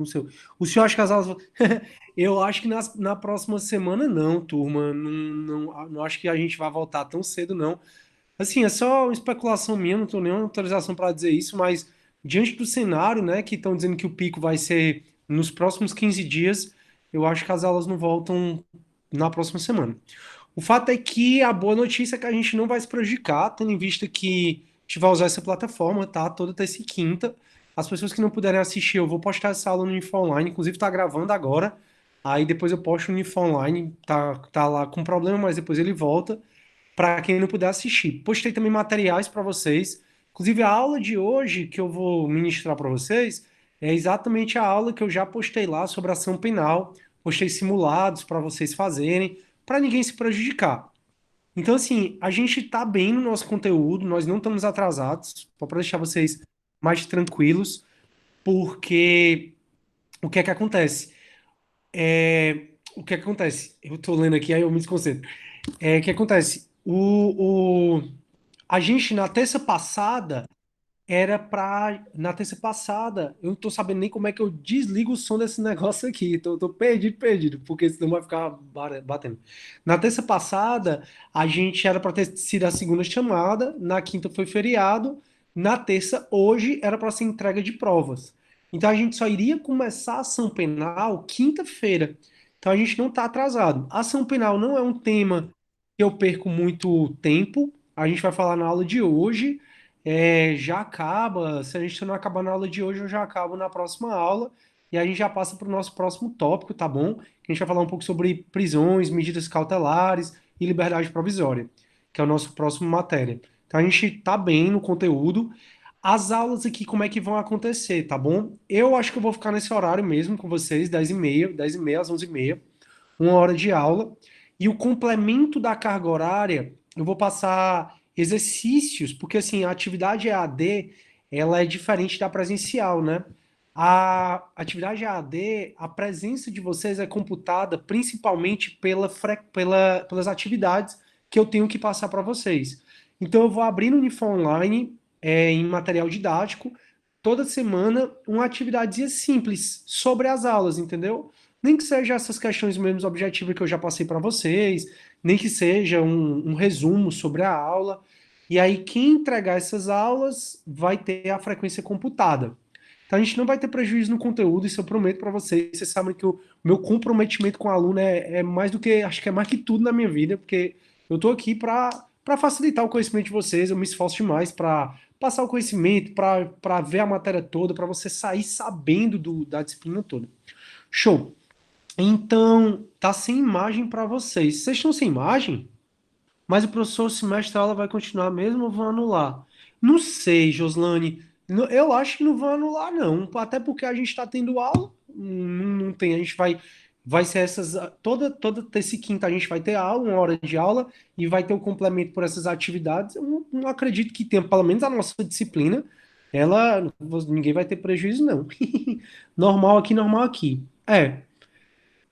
no seu. O senhor acha que as aulas. Eu acho que na próxima semana não, turma. Não acho que a gente vai voltar tão cedo, não. Assim, é só uma especulação minha, não tenho nenhuma autorização para dizer isso, mas diante do cenário, né, que estão dizendo que o pico vai ser nos próximos 15 dias, eu acho que as aulas não voltam na próxima semana. O fato é que a boa notícia é que a gente não vai se prejudicar, tendo em vista que a gente vai usar essa plataforma, tá? Toda terça e quinta. As pessoas que não puderem assistir, eu vou postar essa aula no Info Online, inclusive tá gravando agora. Aí depois eu posto no Info Online, tá lá com problema, mas depois ele volta para quem não puder assistir. Postei também materiais para vocês. Inclusive, a aula de hoje que eu vou ministrar para vocês é exatamente a aula que eu já postei lá sobre ação penal. Postei simulados para vocês fazerem, para ninguém se prejudicar. Então, assim, a gente está bem no nosso conteúdo, nós não estamos atrasados, só para deixar vocês mais tranquilos, porque o que é que acontece? O que é que acontece? Eu estou lendo aqui, aí eu me desconcentro. O que acontece? A gente, na terça passada, era pra. Na terça passada, eu não tô sabendo nem como é que eu desligo o som desse negócio aqui. Tô perdido, porque senão vai ficar batendo. Na terça passada, a gente era para ter sido a segunda chamada, na quinta foi feriado, na terça, hoje, era para ser entrega de provas. Então a gente só iria começar a ação penal quinta-feira. Então a gente não está atrasado. A ação penal não é um tema que eu perco muito tempo. A gente vai falar na aula de hoje. Já acaba. Se a gente não acabar na aula de hoje, eu já acabo na próxima aula. E a gente já passa para o nosso próximo tópico, tá bom? Que a gente vai falar um pouco sobre prisões, medidas cautelares e liberdade provisória, que é o nosso próximo matéria. Então a gente tá bem no conteúdo. As aulas aqui, como é que vão acontecer, tá bom? Eu acho que eu vou ficar nesse horário mesmo com vocês, 10h30, 10h30 às 11h30, uma hora de aula. E o complemento da carga horária, eu vou passar exercícios, porque assim, a atividade EAD, ela é diferente da presencial, né? A atividade EAD, a presença de vocês é computada principalmente pelas atividades que eu tenho que passar para vocês. Então, eu vou abrir no Unifor Online, em material didático, toda semana, uma atividade simples sobre as aulas, entendeu? Nem que seja essas questões mesmo objetivas que eu já passei para vocês, nem que seja um resumo sobre a aula. E aí, quem entregar essas aulas vai ter a frequência computada. Então, a gente não vai ter prejuízo no conteúdo, isso eu prometo para vocês. Vocês sabem que o meu comprometimento com o aluno é mais do que, acho que é mais que tudo na minha vida, porque eu estou aqui para facilitar o conhecimento de vocês, eu me esforço demais para passar o conhecimento, para ver a matéria toda, para você sair sabendo da disciplina toda. Show! Então, tá sem imagem para vocês. Vocês estão sem imagem? Mas o professor, o semestre, a aula vai continuar mesmo ou vão anular? Não sei, Joslane. Eu acho que não vão anular, não. Até porque a gente está tendo aula. Não tem. A gente vai ser essas. Toda terça e quinta a gente vai ter aula, uma hora de aula, e vai ter o complemento por essas atividades. Eu não acredito que tenha, pelo menos a nossa disciplina, ela. Ninguém vai ter prejuízo, não. Normal aqui, normal aqui.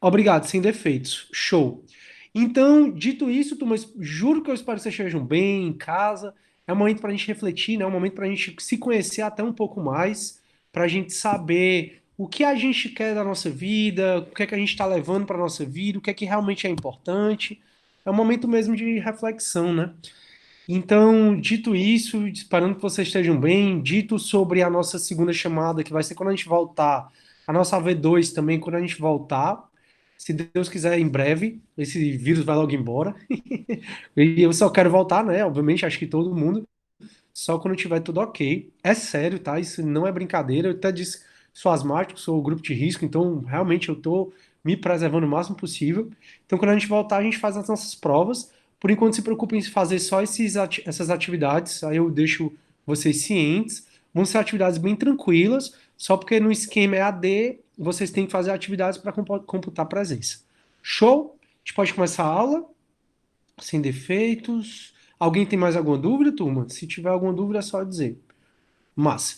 Obrigado, sem defeitos. Show. Então, dito isso, turmas, juro que eu espero que vocês estejam bem em casa. É um momento para a gente refletir, né? É um momento para a gente se conhecer até um pouco mais, para a gente saber o que a gente quer da nossa vida, o que é que a gente está levando para a nossa vida, o que é que realmente é importante. É um momento mesmo de reflexão, né? Então, dito isso, esperando que vocês estejam bem, dito sobre a nossa segunda chamada, que vai ser quando a gente voltar, a nossa V2 também, quando a gente voltar, se Deus quiser, em breve, esse vírus vai logo embora. E eu só quero voltar, né? Obviamente, acho que todo mundo, só quando tiver tudo ok. É sério, tá? Isso não é brincadeira. Eu até disse, sou asmático, sou grupo de risco, então realmente eu tô me preservando o máximo possível. Então, quando a gente voltar, a gente faz as nossas provas. Por enquanto, se preocupem em fazer só essas atividades, aí eu deixo vocês cientes. Vão ser atividades bem tranquilas, só porque no esquema EAD vocês têm que fazer atividades para computar a presença. Show? A gente pode começar a aula, sem defeitos. Alguém tem mais alguma dúvida, turma? Se tiver alguma dúvida, é só dizer. Massa.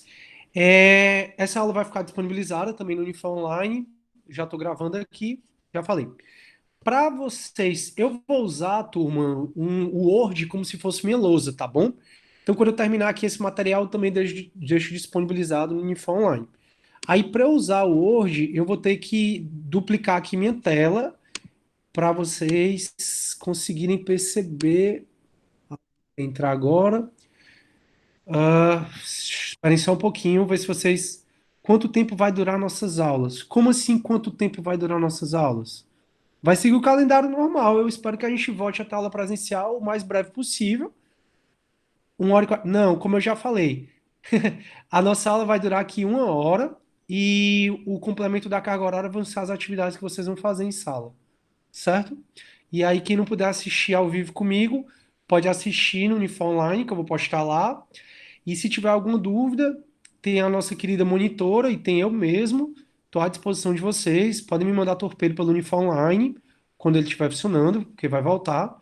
Essa aula vai ficar disponibilizada também no Unifam Online. Já estou gravando aqui, já falei. Para vocês, eu vou usar, turma, o Word como se fosse minha lousa, tá bom? Então, quando eu terminar aqui esse material, eu também deixo disponibilizado no Unifam Online. Aí, para eu usar o Word, eu vou ter que duplicar aqui minha tela para vocês conseguirem perceber. Entrar agora. Esperem só um pouquinho, ver se vocês. Quanto tempo vai durar nossas aulas? Como assim, quanto tempo vai durar nossas aulas? Vai seguir o calendário normal. Eu espero que a gente volte à aula presencial o mais breve possível. 1 hora e 40. Não, como eu já falei, a nossa aula vai durar aqui 1 hora e o complemento da carga horária vão ser as atividades que vocês vão fazer em sala, certo? E aí, quem não puder assistir ao vivo comigo, pode assistir no Unifó Online, que eu vou postar lá. E se tiver alguma dúvida, tem a nossa querida monitora e tem eu mesmo. Estou à disposição de vocês. Podem me mandar torpedo pelo Unifó Online, quando ele estiver funcionando, porque vai voltar.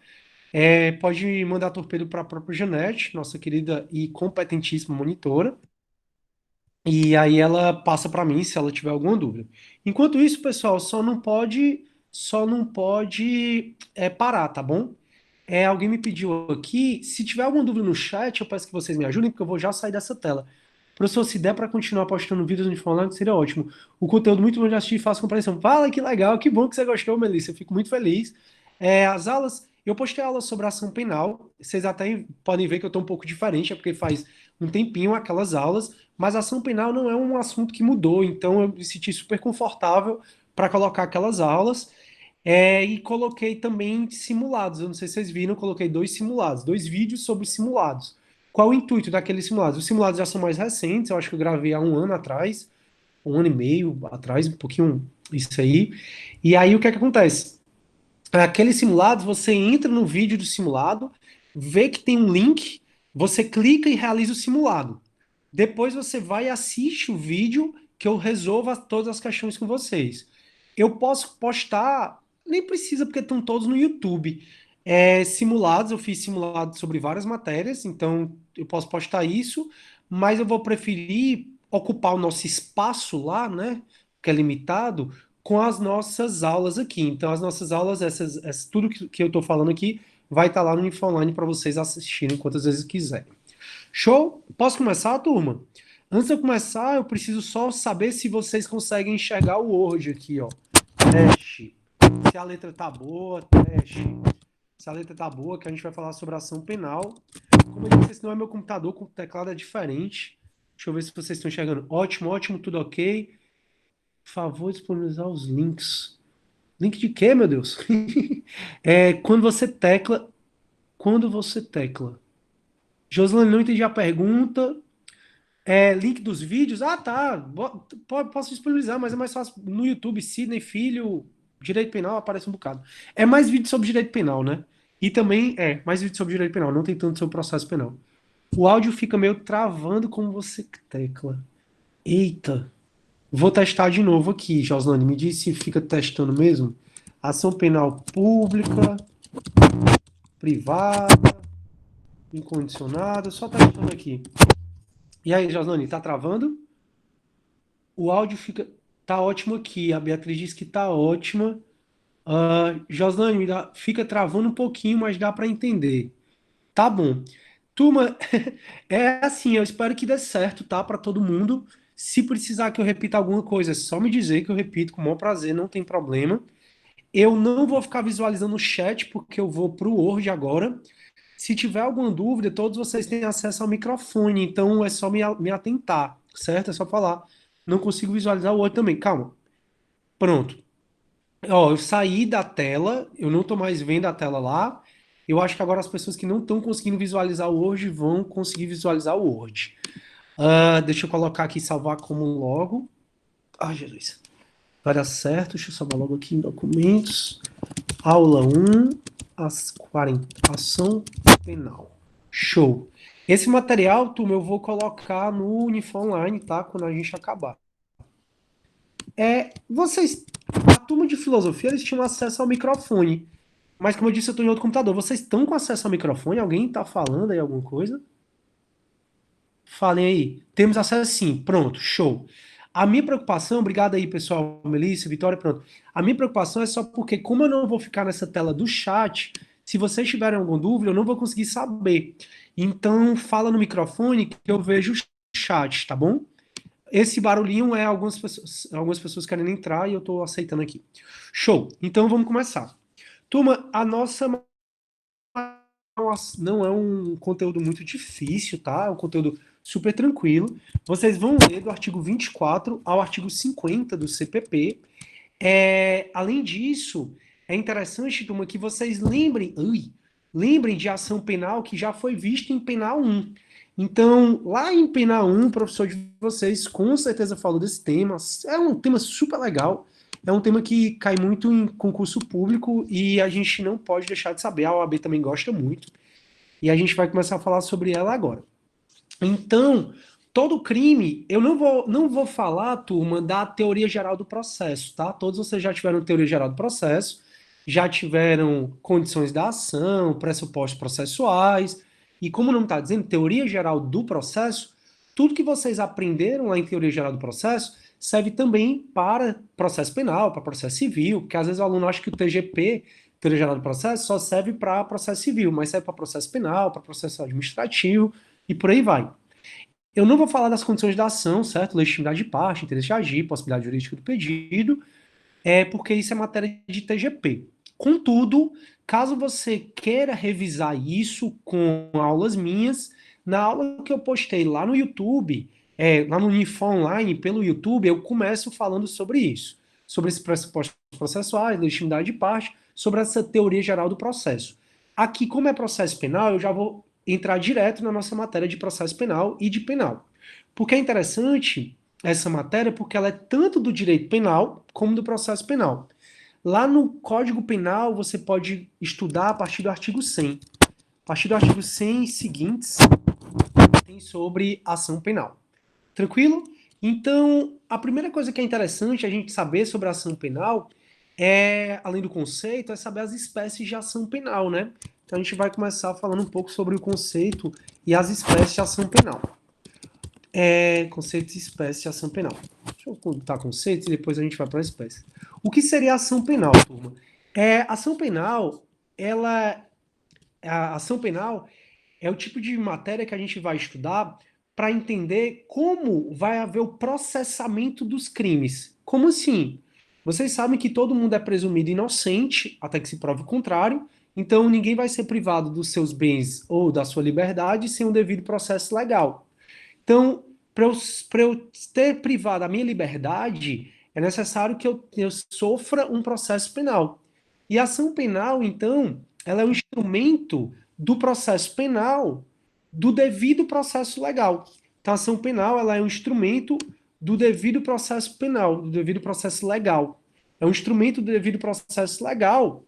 Pode mandar torpedo para a própria Janete, nossa querida e competentíssima monitora. E aí ela passa para mim se ela tiver alguma dúvida. Enquanto isso, pessoal, só não pode parar, tá bom? Alguém me pediu aqui, se tiver alguma dúvida no chat, eu peço que vocês me ajudem, porque eu vou já sair dessa tela. Professor, se der para continuar postando vídeos no Informática, seria ótimo. O conteúdo muito bom de assistir e fácil compreensão. Fala, que legal, que bom que você gostou, Melissa. Eu fico muito feliz. As aulas, eu postei aulas sobre ação penal. Vocês até podem ver que eu estou um pouco diferente, é porque faz um tempinho aquelas aulas, mas ação penal não é um assunto que mudou, então eu me senti super confortável para colocar aquelas aulas. E coloquei também simulados. Eu não sei se vocês viram, eu coloquei 2 simulados, 2 vídeos sobre simulados. Qual o intuito daqueles simulados? Os simulados já são mais recentes, eu acho que eu gravei há 1 ano atrás, 1 ano e meio atrás, um pouquinho isso aí. E aí o que é que acontece? Aqueles simulados, você entra no vídeo do simulado, vê que tem um link, você clica e realiza o simulado. Depois você vai e assiste o vídeo que eu resolvo todas as questões com vocês. Eu posso postar, nem precisa porque estão todos no YouTube. Simulados, eu fiz simulados sobre várias matérias, então eu posso postar isso, mas eu vou preferir ocupar o nosso espaço lá, né, que é limitado, com as nossas aulas aqui. Então, as nossas aulas, tudo que eu estou falando aqui, vai estar lá no InfoOnline para vocês assistirem quantas vezes quiserem. Show? Posso começar, turma? Antes de eu começar, eu preciso só saber se vocês conseguem enxergar o Word aqui, ó. Teste. Se a letra tá boa, teste. Se a letra tá boa, que a gente vai falar sobre ação penal. Como eu disse, esse não é meu computador, com o teclado é diferente. Deixa eu ver se vocês estão enxergando. Ótimo, ótimo, tudo ok. Por favor, disponibilizar os links. Link de quê, meu Deus? Quando você tecla. Quando você tecla. Joslane, não entendi a pergunta. Link dos vídeos? Ah, tá. Posso disponibilizar, mas é mais fácil no YouTube, Sidney Filho, Direito Penal, aparece um bocado. É mais vídeo sobre direito penal, né? E também mais vídeo sobre direito penal, não tem tanto sobre processo penal. O áudio fica meio travando como você tecla. Eita. Vou testar de novo aqui, Joslane. Me diz se fica testando mesmo. Ação penal pública, privada, incondicionada, só testando aqui. E aí, Joslane, tá travando? O áudio tá ótimo aqui. A Beatriz diz que tá ótima. Joslane, fica travando um pouquinho, mas dá para entender. Tá bom. Turma, é assim, eu espero que dê certo, tá? Para todo mundo. Se precisar que eu repita alguma coisa, é só me dizer que eu repito com o maior prazer, não tem problema. Eu não vou ficar visualizando o chat, porque eu vou para o Word agora. Se tiver alguma dúvida, todos vocês têm acesso ao microfone, então é só me atentar, certo? É só falar. Não consigo visualizar o Word também. Calma. Pronto. Ó, eu saí da tela, eu não estou mais vendo a tela lá. Eu acho que agora as pessoas que não estão conseguindo visualizar o Word vão conseguir visualizar o Word. Deixa eu colocar aqui salvar como logo. Ai, Jesus. Vai dar certo. Deixa eu salvar logo aqui em documentos. Aula 1, as 40, ação penal. Show. Esse material, turma, eu vou colocar no Unifó Online, tá? Quando a gente acabar. A turma de filosofia, eles tinham acesso ao microfone. Mas como eu disse, eu estou em outro computador. Vocês estão com acesso ao microfone? Alguém está falando aí alguma coisa? Falem aí. Temos acesso sim. Pronto, show. A minha preocupação, obrigado aí, pessoal, Melissa, Vitória, pronto. A minha preocupação é só porque, como eu não vou ficar nessa tela do chat, se vocês tiverem alguma dúvida, eu não vou conseguir saber. Então, fala no microfone que eu vejo o chat, tá bom? Esse barulhinho é algumas pessoas querendo entrar e eu estou aceitando aqui. Show. Então vamos começar. Turma, a nossa não é um conteúdo muito difícil, tá? É um conteúdo super tranquilo. Vocês vão ler do artigo 24 ao artigo 50 do CPP. Além disso, é interessante, turma, que vocês lembrem de ação penal que já foi vista em penal 1. Então, lá em penal 1, o professor de vocês com certeza falou desse tema. É um tema super legal. É um tema que cai muito em concurso público e a gente não pode deixar de saber. A OAB também gosta muito. E a gente vai começar a falar sobre ela agora. Então, todo crime, eu não vou falar, turma, da teoria geral do processo, tá? Todos vocês já tiveram teoria geral do processo, já tiveram condições da ação, pressupostos processuais, e como não está dizendo teoria geral do processo, tudo que vocês aprenderam lá em teoria geral do processo serve também para processo penal, para processo civil, porque às vezes o aluno acha que o TGP, teoria geral do processo, só serve para processo civil, mas serve para processo penal, para processo administrativo, e por aí vai. Eu não vou falar das condições da ação, certo? Legitimidade de parte, interesse de agir, possibilidade jurídica do pedido, porque isso é matéria de TGP. Contudo, caso você queira revisar isso com aulas minhas, na aula que eu postei lá no YouTube, lá no Unifó Online, pelo YouTube, eu começo falando sobre isso, sobre esses pressupostos processuais, legitimidade de parte, sobre essa teoria geral do processo. Aqui, como é processo penal, eu já vou entrar direto na nossa matéria de processo penal e de penal. Porque é interessante essa matéria porque ela é tanto do direito penal como do processo penal. Lá no Código Penal você pode estudar a partir do artigo 100. A partir do artigo 100 e seguintes tem sobre ação penal. Tranquilo? Então, a primeira coisa que é interessante a gente saber sobre a ação penal além do conceito, é saber as espécies de ação penal, né? Então a gente vai começar falando um pouco sobre o conceito e as espécies de ação penal. Conceito e espécie de ação penal. Deixa eu contar conceitos e depois a gente vai para a espécie. O que seria ação penal, turma? Ação penal, a ação penal é o tipo de matéria que a gente vai estudar para entender como vai haver o processamento dos crimes. Como assim? Vocês sabem que todo mundo é presumido inocente até que se prove o contrário, então ninguém vai ser privado dos seus bens ou da sua liberdade sem um devido processo legal. Então, para eu ter privado a minha liberdade, é necessário que eu sofra um processo penal. E a ação penal, então, ela é um instrumento do processo penal do devido processo legal. Então, a ação penal ela é um instrumento do devido processo penal, do devido processo legal. É um instrumento do devido processo legal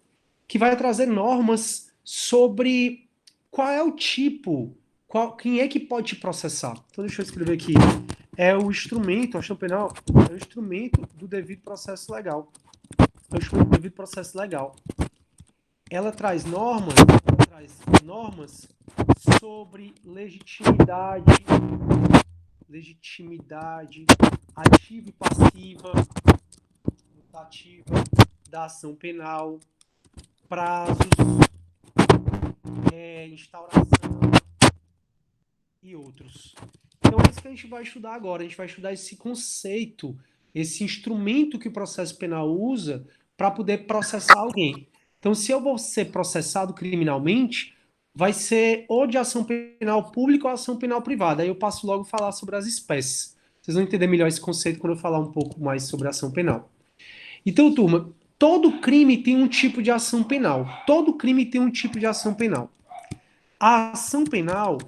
que vai trazer normas sobre qual é o tipo, quem é que pode te processar. Então, deixa eu escrever aqui. É o instrumento, a ação penal é o instrumento do devido processo legal. É o instrumento do devido processo legal. Ela traz normas sobre legitimidade ativa e passiva, mutativa da ação penal, prazos, instauração e outros. Então é isso que a gente vai estudar agora. A gente vai estudar esse conceito, esse instrumento que o processo penal usa para poder processar alguém. Então, se eu vou ser processado criminalmente, vai ser ou de ação penal pública ou ação penal privada. Aí eu passo logo a falar sobre as espécies. Vocês vão entender melhor esse conceito quando eu falar um pouco mais sobre ação penal. Então, turma, todo crime tem um tipo de ação penal. Todo crime tem um tipo de ação penal. A ação penal,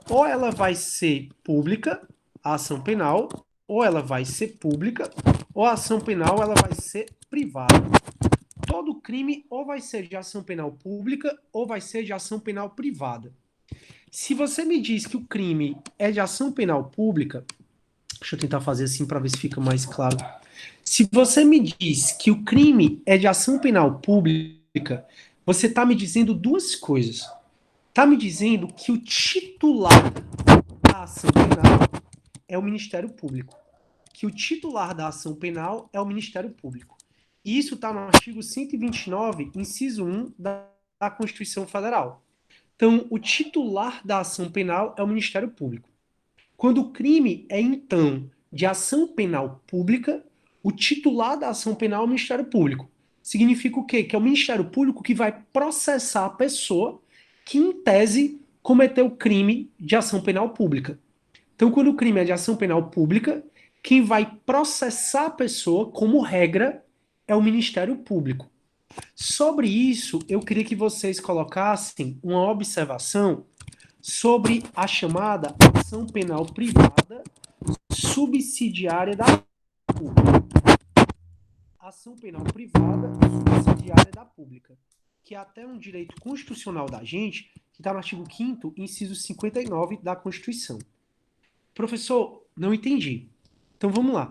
ou ela vai ser pública, a ação penal, ou ela vai ser pública, ou a ação penal ela vai ser privada. Todo crime ou vai ser de ação penal pública ou vai ser de ação penal privada. Se você me diz que o crime é de ação penal pública, deixa eu tentar fazer assim para ver se fica mais claro. Se você me diz que o crime é de ação penal pública, você está me dizendo duas coisas. Está me dizendo que o titular da ação penal é o Ministério Público. Que o titular da ação penal é o Ministério Público. E isso está no artigo 129, inciso 1 da Constituição Federal. Então, o titular da ação penal é o Ministério Público. Quando o crime é, então, de ação penal pública, o titular da ação penal é o Ministério Público. Significa o quê? Que é o Ministério Público que vai processar a pessoa que, em tese, cometeu crime de ação penal pública. Então, quando o crime é de ação penal pública, quem vai processar a pessoa, como regra, é o Ministério Público. Sobre isso, eu queria que vocês colocassem uma observação sobre a chamada ação penal privada subsidiária da pública. Ação penal privada subsidiária da pública, que é até um direito constitucional da gente, que está no artigo 5º, inciso 59 da Constituição. Professor, não entendi. Então vamos lá.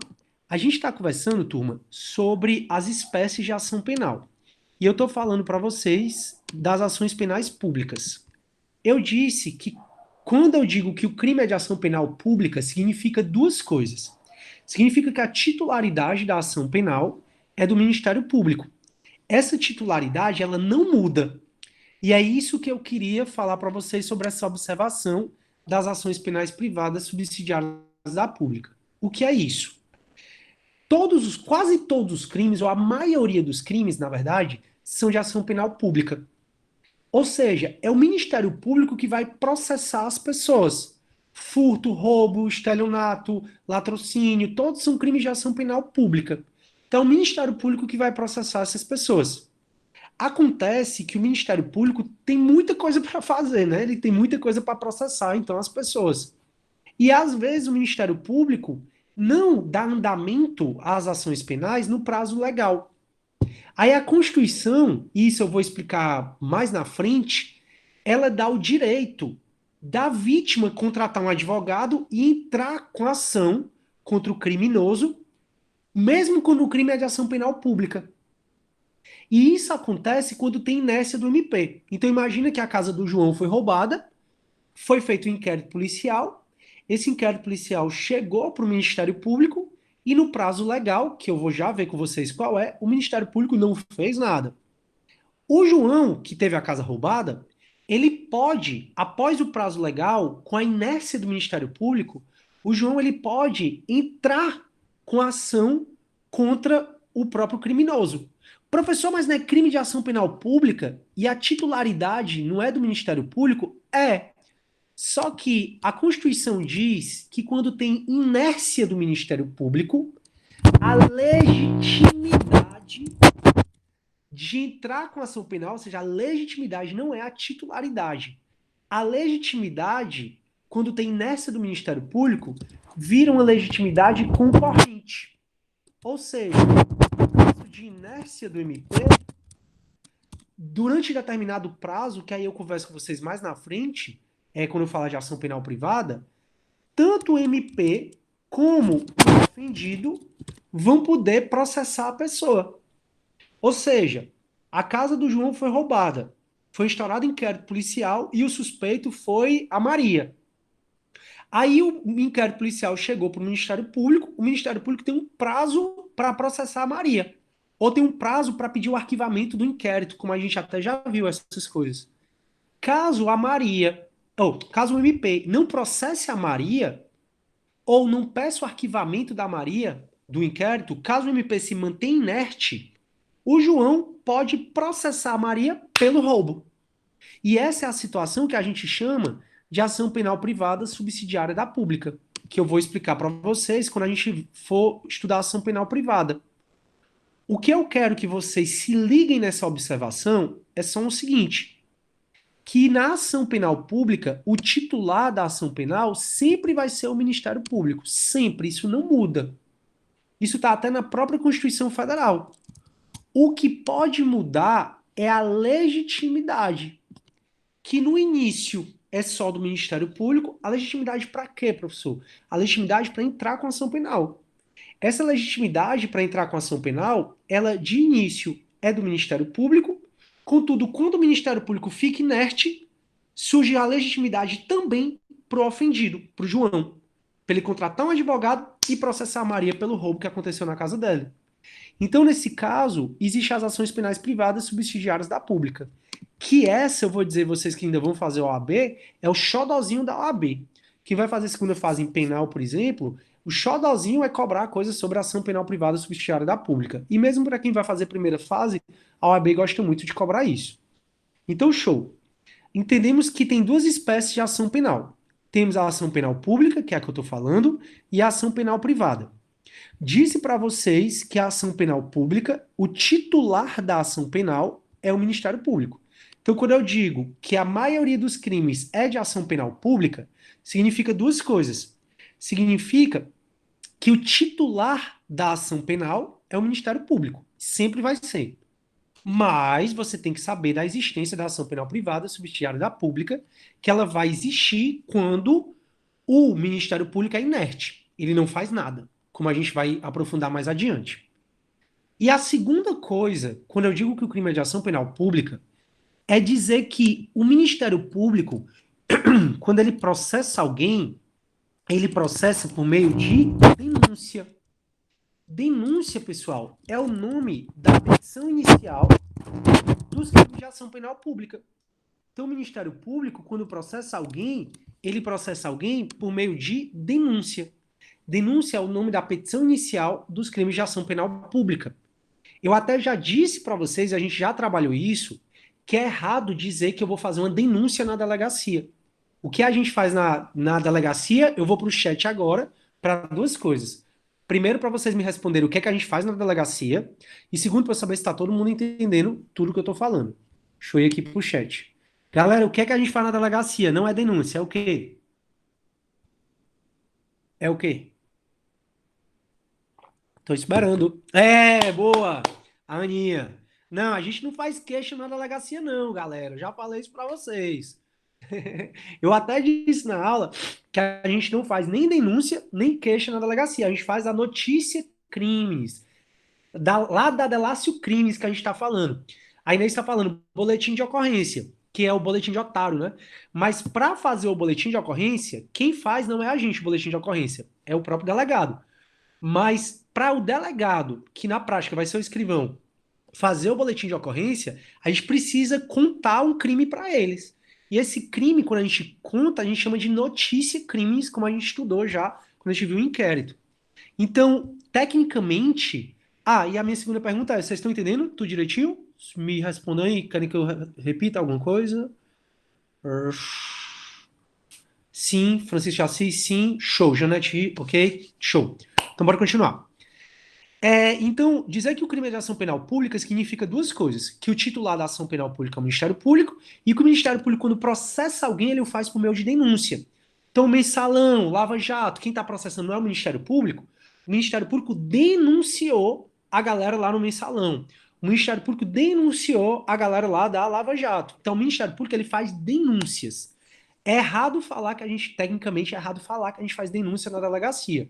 A gente está conversando, turma, sobre as espécies de ação penal. E eu estou falando para vocês das ações penais públicas. Eu disse que quando eu digo que o crime é de ação penal pública, significa duas coisas. Significa que a titularidade da ação penal é do Ministério Público. Essa titularidade, ela não muda. E é isso que eu queria falar para vocês sobre essa observação das ações penais privadas subsidiárias da pública. O que é isso? Quase todos os crimes, ou a maioria dos crimes, na verdade, são de ação penal pública. Ou seja, é o Ministério Público que vai processar as pessoas. Furto, roubo, estelionato, latrocínio, todos são crimes de ação penal pública. Então, é o Ministério Público que vai processar essas pessoas. Acontece que o Ministério Público tem muita coisa para fazer, né? Ele tem muita coisa para processar, então, as pessoas. E às vezes o Ministério Público não dá andamento às ações penais no prazo legal. Aí a Constituição, e isso eu vou explicar mais na frente, ela dá o direito da vítima contratar um advogado e entrar com ação contra o criminoso, mesmo quando o crime é de ação penal pública. E isso acontece quando tem inércia do MP. Então imagina que a casa do João foi roubada, foi feito um inquérito policial, esse inquérito policial chegou para o Ministério Público e no prazo legal, que eu vou já ver com vocês qual é, o Ministério Público não fez nada. O João, que teve a casa roubada, ele pode, após o prazo legal, com a inércia do Ministério Público, o João ele pode entrar com ação contra o próprio criminoso. Professor, mas não é crime de ação penal pública e a titularidade não é do Ministério Público? É. Só que a Constituição diz que quando tem inércia do Ministério Público, a legitimidade de entrar com ação penal, ou seja, a legitimidade não é a titularidade. A legitimidade, quando tem inércia do Ministério Público, vira uma legitimidade concorrente. Ou seja, no caso de inércia do MP, durante determinado prazo, que aí eu converso com vocês mais na frente, quando eu falar de ação penal privada, tanto o MP como o ofendido vão poder processar a pessoa. Ou seja, a casa do João foi roubada, foi instaurado inquérito policial e o suspeito foi a Maria. Aí o inquérito policial chegou para o Ministério Público tem um prazo para processar a Maria. Ou tem um prazo para pedir o arquivamento do inquérito, como a gente até já viu essas coisas. Caso a Maria, ou caso o MP não processe a Maria, ou não peça o arquivamento da Maria, do inquérito, caso o MP se mantenha inerte, o João pode processar a Maria pelo roubo. E essa é a situação que a gente chama de ação penal privada subsidiária da pública, que eu vou explicar para vocês quando a gente for estudar ação penal privada. O que eu quero que vocês se liguem nessa observação é só o seguinte, que na ação penal pública, o titular da ação penal sempre vai ser o Ministério Público. Sempre. Isso não muda. Isso está até na própria Constituição Federal. O que pode mudar é a legitimidade, que no início é só do Ministério Público. A legitimidade para quê, professor? A legitimidade para entrar com ação penal. Essa legitimidade para entrar com ação penal, ela de início é do Ministério Público. Contudo, quando o Ministério Público fica inerte, surge a legitimidade também para o ofendido, para o João, para ele contratar um advogado e processar a Maria pelo roubo que aconteceu na casa dela. Então, nesse caso, existem as ações penais privadas subsidiárias da pública. Que essa, eu vou dizer vocês que ainda vão fazer OAB, é o xodozinho da OAB. Quem vai fazer segunda fase em penal, por exemplo, O xodozinho é cobrar coisas sobre a ação penal privada subsidiária da pública. E mesmo para quem vai fazer primeira fase, a OAB gosta muito de cobrar isso. Então, show. Entendemos que tem duas espécies de ação penal. Temos a ação penal pública, que é a que eu estou falando, e a ação penal privada. Disse para vocês que a ação penal pública, o titular da ação penal é o Ministério Público. Então, quando eu digo que a maioria dos crimes é de ação penal pública, significa duas coisas. Significa que o titular da ação penal é o Ministério Público. Sempre vai ser. Mas você tem que saber da existência da ação penal privada subsidiária da pública, que ela vai existir quando o Ministério Público é inerte. Ele não faz nada, como a gente vai aprofundar mais adiante. E a segunda coisa, quando eu digo que o crime é de ação penal pública, é dizer que o Ministério Público, quando ele processa alguém, ele processa por meio de denúncia. Denúncia, pessoal, é o nome da petição inicial dos crimes de ação penal pública. Então, o Ministério Público, quando processa alguém, ele processa alguém por meio de denúncia. Denúncia é o nome da petição inicial dos crimes de ação penal pública. Eu até já disse para vocês, a gente já trabalhou isso, que é errado dizer que eu vou fazer uma denúncia na delegacia. O que a gente faz na delegacia, eu vou para o chat agora para duas coisas. Primeiro, para vocês me responderem o que é que a gente faz na delegacia. E segundo, para eu saber se está todo mundo entendendo tudo que eu estou falando. Deixa eu ir aqui para o chat. Galera, o que é que a gente faz na delegacia? Não é denúncia, é o quê? É o quê? Tô esperando. É, boa! A Aninha. Não, a gente não faz queixa na delegacia, não, galera. Já falei isso para vocês. Eu até disse na aula que a gente não faz nem denúncia, nem queixa na delegacia. A gente faz a notícia crimes. Lá da Delácio Crimes que a gente está falando. A Inês está falando boletim de ocorrência, que é o boletim de otário, né? Mas para fazer o boletim de ocorrência, quem faz não é a gente, o boletim de ocorrência, é o próprio delegado. Mas para o delegado, que na prática vai ser o escrivão, fazer o boletim de ocorrência, a gente precisa contar um crime para eles. E esse crime, quando a gente conta, a gente chama de notícia crimes, como a gente estudou já quando a gente viu o inquérito. Então, tecnicamente. Ah, e a minha segunda pergunta é: vocês estão entendendo tudo direitinho? Me respondam aí, querem que eu repita alguma coisa? Sim, Francisco de Assis, sim, show. Janete, ok, show. Então, bora continuar. Então, dizer que o crime é de ação penal pública significa duas coisas: que o titular da ação penal pública é o Ministério Público, e que o Ministério Público, quando processa alguém, ele o faz por meio de denúncia. Então, mensalão, Lava Jato, quem está processando não é o Ministério Público. O Ministério Público denunciou a galera lá no mensalão. O Ministério Público denunciou a galera lá da Lava Jato. Então, o Ministério Público ele faz denúncias. É errado falar que a gente, tecnicamente, é errado falar que a gente faz denúncia na delegacia.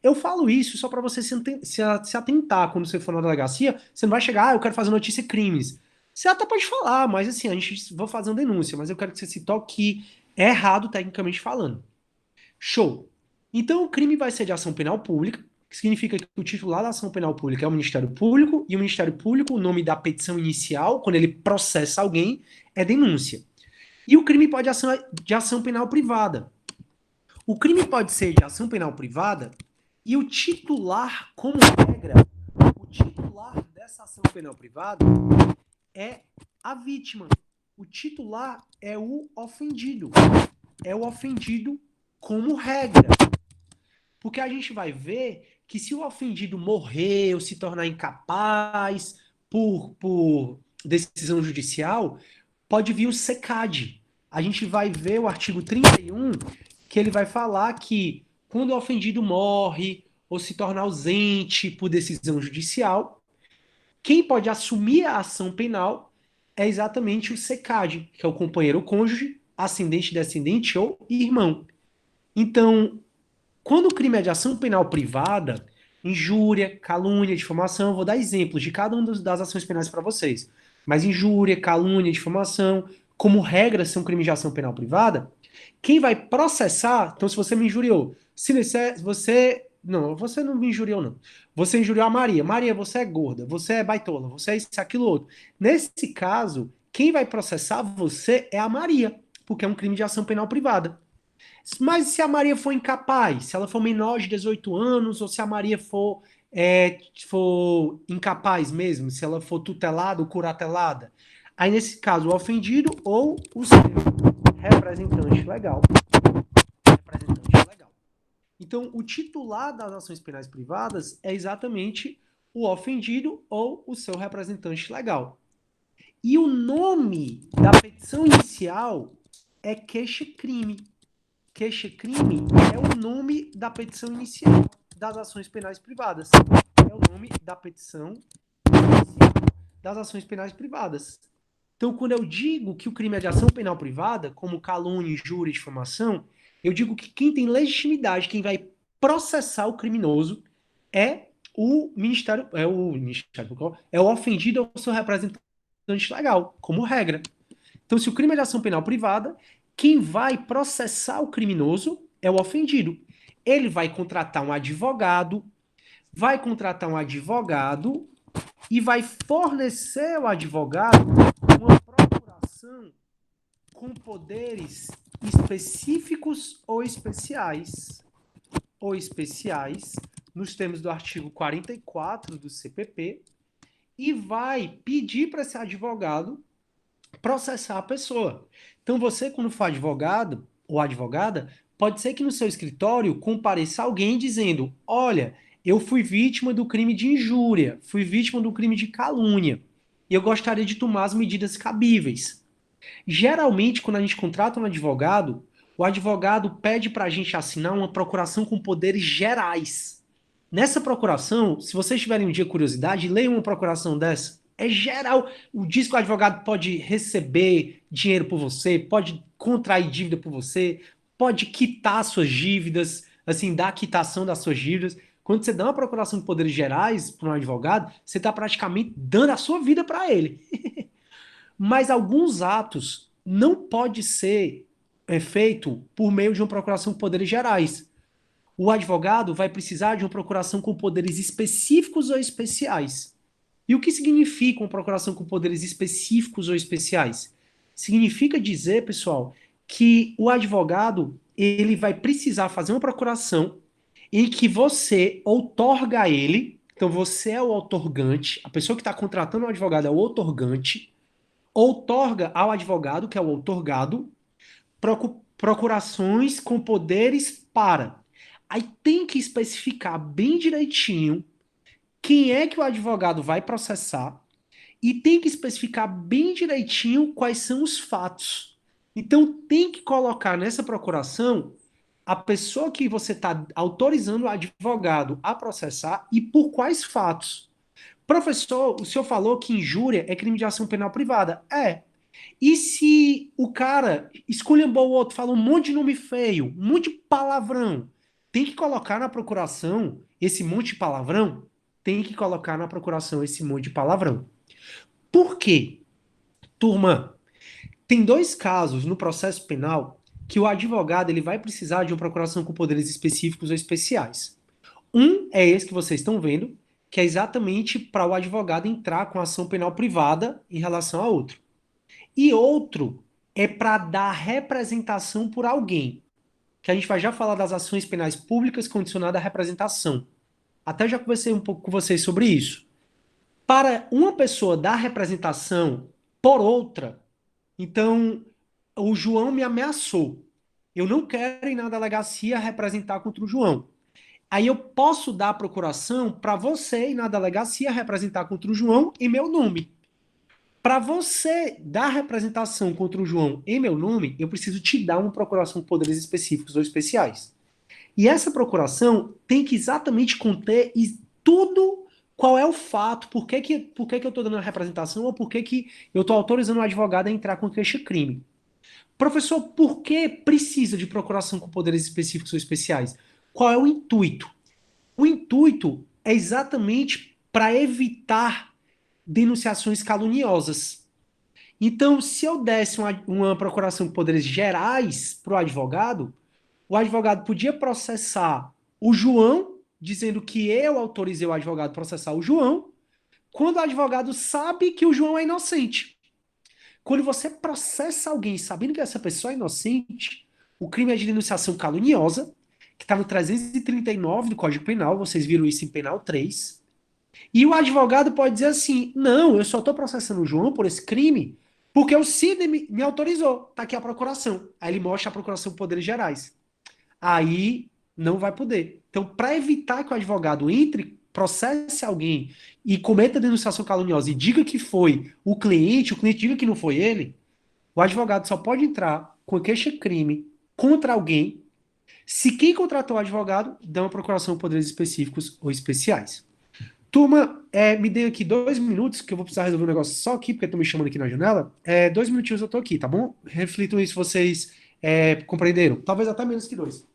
Eu falo isso só para você se atentar quando você for na delegacia. Você não vai chegar, eu quero fazer notícia crimes. Você até pode falar, mas assim, a gente vai fazer uma denúncia, mas eu quero que você se toque que é errado tecnicamente falando. Show. Então o crime vai ser de ação penal pública, que significa que o titular da ação penal pública é o Ministério Público, e o Ministério Público, o nome da petição inicial, quando ele processa alguém, é denúncia. E o crime pode ser de ação penal privada. O crime pode ser de ação penal privada e o titular, como regra, o titular dessa ação penal privada é a vítima. O titular é o ofendido. É o ofendido como regra. Porque a gente vai ver que se o ofendido morrer ou se tornar incapaz por decisão judicial, pode vir o SECAD. A gente vai ver o artigo 31, que ele vai falar que quando o ofendido morre ou se torna ausente por decisão judicial, quem pode assumir a ação penal é exatamente o SECAD, que é o companheiro ou cônjuge, ascendente, descendente ou irmão. Então, quando o crime é de ação penal privada, injúria, calúnia, difamação, eu vou dar exemplos de cada uma das ações penais para vocês. Mas injúria, calúnia, difamação, como regra, são crimes de ação penal privada. Quem vai processar, então se você me injuriou, se você, não, você não me injuriou não. Você injuriou a Maria. Maria, você é gorda, você é baitola, você é isso, aquilo, outro. Nesse caso, quem vai processar você é a Maria, porque é um crime de ação penal privada. Mas se a Maria for incapaz, se ela for menor de 18 anos, ou se a Maria for incapaz mesmo, se ela for tutelada ou curatelada, aí nesse caso o ofendido ou o seu representante legal. Representante legal. Então, o titular das ações penais privadas é exatamente o ofendido ou o seu representante legal. E o nome da petição inicial é queixa-crime. Queixa-crime é o nome da petição inicial das ações penais privadas. É o nome da petição inicial das ações penais privadas. Então, quando eu digo que o crime é de ação penal privada, como calúnia, injúria e difamação, eu digo que quem tem legitimidade, quem vai processar o criminoso é é o ofendido ou seu representante legal, como regra. Então, se o crime é de ação penal privada, quem vai processar o criminoso é o ofendido. Ele vai contratar um advogado e vai fornecer ao advogado uma procuração com poderes específicos ou especiais, nos termos do artigo 44 do CPP, e vai pedir para esse advogado processar a pessoa. Então, você, quando for advogado ou advogada, pode ser que no seu escritório compareça alguém dizendo: olha, eu fui vítima do crime de injúria, fui vítima do crime de calúnia, e eu gostaria de tomar as medidas cabíveis. Geralmente, quando a gente contrata um advogado, o advogado pede para a gente assinar uma procuração com poderes gerais. Nessa procuração, se vocês tiverem um dia curiosidade, leiam uma procuração dessa. É geral. Diz que o advogado pode receber dinheiro por você, pode contrair dívida por você, pode quitar suas dívidas, assim, dar a quitação das suas dívidas. Quando você dá uma procuração de poderes gerais para um advogado, você está praticamente dando a sua vida para ele. Mas alguns atos não pode ser feito por meio de uma procuração com poderes gerais. O advogado vai precisar de uma procuração com poderes específicos ou especiais. E o que significa uma procuração com poderes específicos ou especiais? Significa dizer, pessoal, que o advogado ele vai precisar fazer uma procuração em que você outorga a ele, então você é o outorgante, a pessoa que está contratando o advogado é o outorgante, outorga ao advogado, que é o outorgado, procurações com poderes para. Aí tem que especificar bem direitinho quem é que o advogado vai processar e tem que especificar bem direitinho quais são os fatos. Então tem que colocar nessa procuração a pessoa que você está autorizando o advogado a processar e por quais fatos. Professor, o senhor falou que injúria é crime de ação penal privada. É. E se o cara esculhambou o outro, fala um monte de nome feio, um monte de palavrão, tem que colocar na procuração esse monte de palavrão? Tem que colocar na procuração esse monte de palavrão. Por quê? Turma, tem dois casos no processo penal que o advogado ele vai precisar de uma procuração com poderes específicos ou especiais. Um é esse que vocês estão vendo, que é exatamente para o advogado entrar com ação penal privada em relação a outro. E outro é para dar representação por alguém, que a gente vai já falar das ações penais públicas condicionadas à representação. Até já conversei um pouco com vocês sobre isso. Para uma pessoa dar representação por outra, então o João me ameaçou. Eu não quero ir na delegacia representar contra o João. Aí eu posso dar a procuração para você ir na delegacia representar contra o João em meu nome. Para você dar representação contra o João em meu nome, eu preciso te dar uma procuração com poderes específicos ou especiais. E essa procuração tem que exatamente conter tudo qual é o fato, por que eu estou dando a representação ou por que eu estou autorizando o advogado a entrar com queixa-crime. Professor, por que precisa de procuração com poderes específicos ou especiais? Qual é o intuito? O intuito é exatamente para evitar denunciações caluniosas. Então, se eu desse uma procuração com poderes gerais para o advogado podia processar o João, dizendo que eu autorizei o advogado a processar o João, quando o advogado sabe que o João é inocente. Quando você processa alguém sabendo que essa pessoa é inocente, O crime é de denunciação caluniosa, que está no 339 do Código Penal, vocês viram isso em Penal 3. E o advogado pode dizer assim: não, eu só estou processando o João por esse crime porque o Sidney me autorizou. Está aqui a procuração. Aí ele mostra a procuração de poderes gerais. Aí não vai poder. Então, para evitar que o advogado entre, processe alguém e cometa denunciação caluniosa e diga que foi o cliente diga que não foi ele, o advogado só pode entrar com queixa-crime contra alguém se quem contratou o advogado dá uma procuração de poderes específicos ou especiais. Turma, me dê aqui 2 minutos, que eu vou precisar resolver um negócio só aqui, porque estão me chamando aqui na janela. 2 minutinhos eu tô aqui, tá bom? Reflitam isso, vocês compreenderam. Talvez até menos que dois.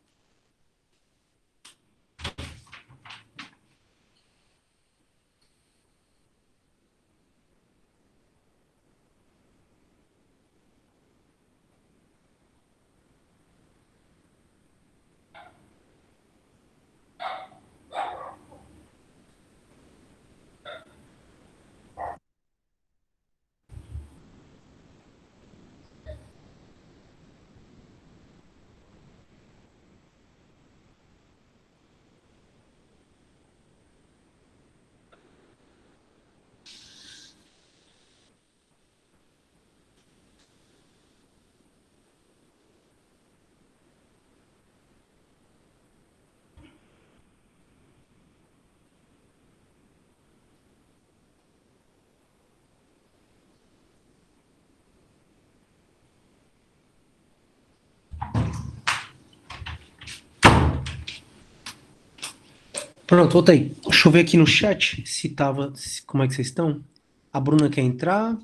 Pronto, voltei. Deixa eu ver aqui no chat se tava. Como é que vocês estão? A Bruna quer entrar.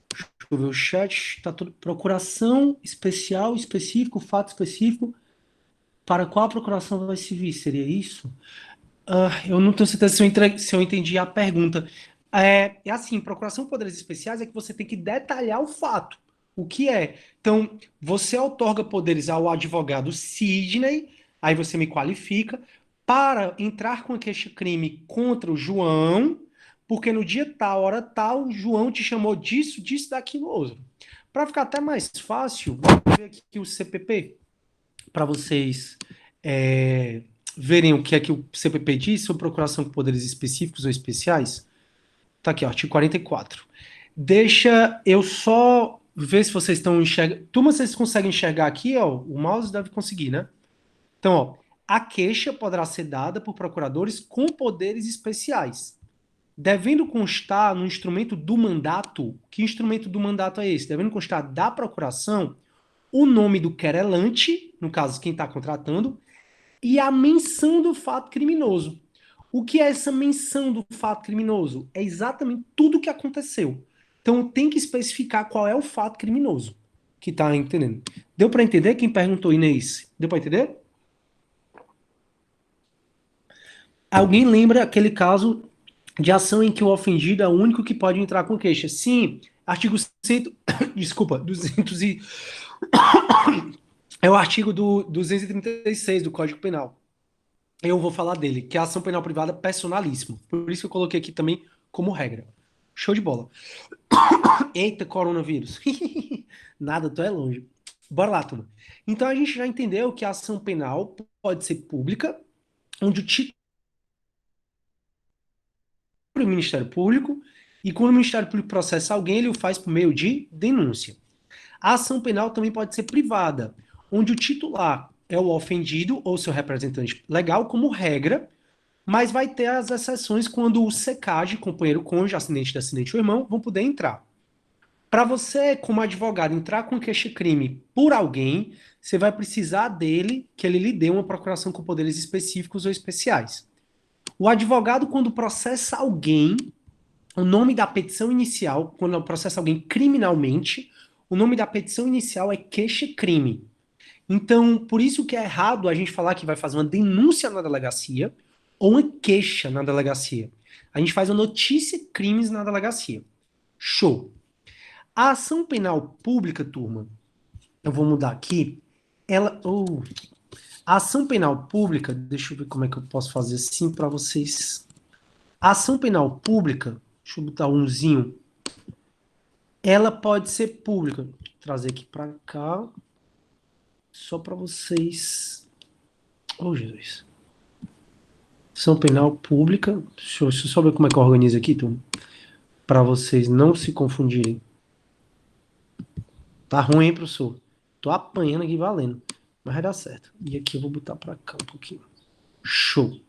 Deixa eu ver o chat. Tá tudo. Procuração especial, específico, fato específico. Para qual a procuração vai servir? Seria isso? Eu não tenho certeza se eu entendi a pergunta. É assim, procuração de poderes especiais é que você tem que detalhar o fato. O que é? Então, você outorga poderes ao advogado Sidney, aí você me qualifica, para entrar com a queixa-crime contra o João, porque no dia tal, hora tal, o João te chamou disso, disso, daquilo, outro. Para ficar até mais fácil, vou ver aqui o CPP para vocês é, verem o que é que o CPP diz sobre procuração com poderes específicos ou especiais. Tá aqui, ó, artigo 44. Deixa eu só ver se vocês estão enxergando. Turma, vocês conseguem enxergar aqui, ó? O mouse deve conseguir, né? Então, ó, a queixa poderá ser dada por procuradores com poderes especiais, devendo constar no instrumento do mandato. Que instrumento do mandato é esse? Devendo constar da procuração o nome do querelante, no caso, quem está contratando, e a menção do fato criminoso. O que é essa menção do fato criminoso? É exatamente tudo o que aconteceu. Então tem que especificar qual é o fato criminoso que tá entendendo. Deu para entender? Quem perguntou, Inês? Deu para entender? Alguém lembra aquele caso de ação em que o ofendido é o único que pode entrar com queixa? Sim, artigo 100, desculpa, 200 e, é o artigo do 236 do Código Penal. Eu vou falar dele, que é a ação penal privada personalíssimo. Por isso que eu coloquei aqui também como regra. Show de bola. Eita, coronavírus. Nada, tu é longe. Bora lá, turma. Então a gente já entendeu que a ação penal pode ser pública, onde o título é o Ministério Público, e quando o Ministério Público processa alguém, ele o faz por meio de denúncia. A ação penal também pode ser privada, onde o titular é o ofendido ou seu representante legal, como regra, mas vai ter as exceções quando o secage, companheiro cônjuge, ascendente, descendente ou irmão, vão poder entrar. Para você, como advogado, entrar com queixa-crime por alguém, você vai precisar dele que ele lhe dê uma procuração com poderes específicos ou especiais. O advogado, quando processa alguém, o nome da petição inicial, quando processa alguém criminalmente, o nome da petição inicial é queixa-crime. Então, por isso que é errado a gente falar que vai fazer uma denúncia na delegacia ou uma queixa na delegacia. A gente faz uma notícia de crimes na delegacia. Show. A ação penal pública, turma, eu vou mudar aqui. A ação penal pública, deixa eu ver como é que eu posso fazer assim para vocês. A ação penal pública, deixa eu botar umzinho, ela pode ser pública. Vou trazer aqui para cá. Só para vocês. Oh, Jesus. Ação penal pública. Deixa eu só ver como é que eu organizo aqui, turma. Para vocês não se confundirem. Tá ruim, hein, professor? Tô apanhando aqui valendo. Mas vai dar certo. E aqui eu vou botar para cá um pouquinho. Show.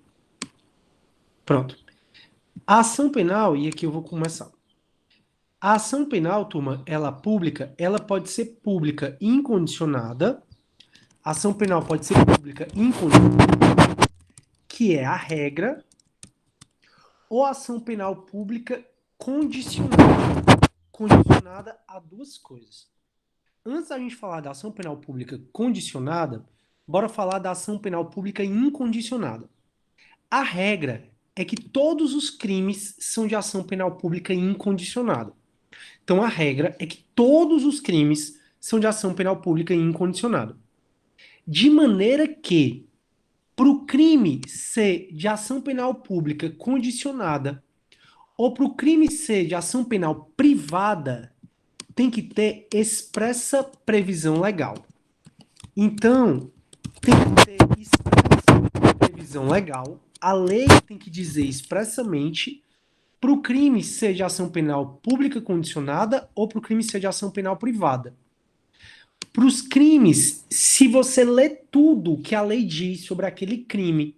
Pronto. A ação penal, e aqui eu vou começar. A ação penal, turma, ela pública, ela pode ser pública incondicionada. A ação penal pode ser pública incondicionada, que é a regra, ou ação penal pública condicionada, condicionada a duas coisas. Antes da gente falar da ação penal pública condicionada, bora falar da ação penal pública incondicionada. A regra é que todos os crimes são de ação penal pública incondicionada. Então a regra é que todos os crimes são de ação penal pública incondicionada. De maneira que, para o crime ser de ação penal pública condicionada ou para o crime ser de ação penal privada, tem que ter expressa previsão legal. Então, tem que ter expressa previsão legal. A lei tem que dizer expressamente para o crime ser de ação penal pública condicionada ou para o crime ser de ação penal privada. Para os crimes, se você lê tudo que a lei diz sobre aquele crime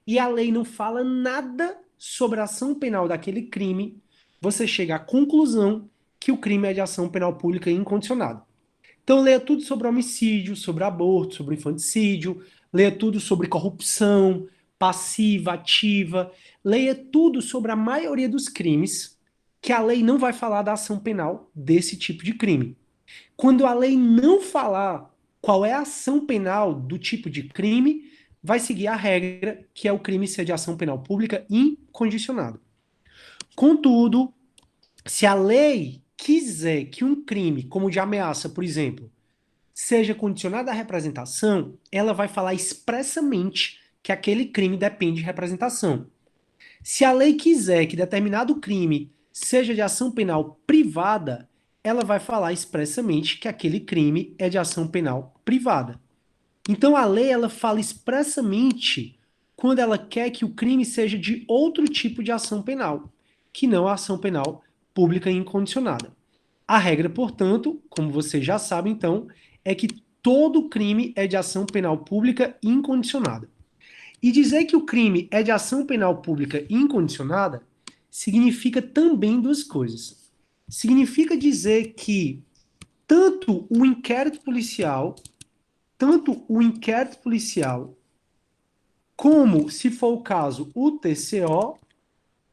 e a lei não fala nada sobre a ação penal daquele crime, você chega à conclusão que o crime é de ação penal pública incondicionada. Então leia tudo sobre homicídio, sobre aborto, sobre infanticídio, leia tudo sobre corrupção, passiva, ativa, leia tudo sobre a maioria dos crimes que a lei não vai falar da ação penal desse tipo de crime. Quando a lei não falar qual é a ação penal do tipo de crime, vai seguir a regra que é o crime ser de ação penal pública incondicionada. Contudo, se a lei quiser que um crime, como o de ameaça, por exemplo, seja condicionado à representação, ela vai falar expressamente que aquele crime depende de representação. Se a lei quiser que determinado crime seja de ação penal privada, ela vai falar expressamente que aquele crime é de ação penal privada. Então a lei ela fala expressamente quando ela quer que o crime seja de outro tipo de ação penal, que não a ação penal pública incondicionada. A regra, portanto, como vocês já sabem, então, é que todo crime é de ação penal pública incondicionada. E dizer que o crime é de ação penal pública incondicionada significa também duas coisas. Significa dizer que tanto o inquérito policial, tanto o inquérito policial, como, se for o caso, o TCO,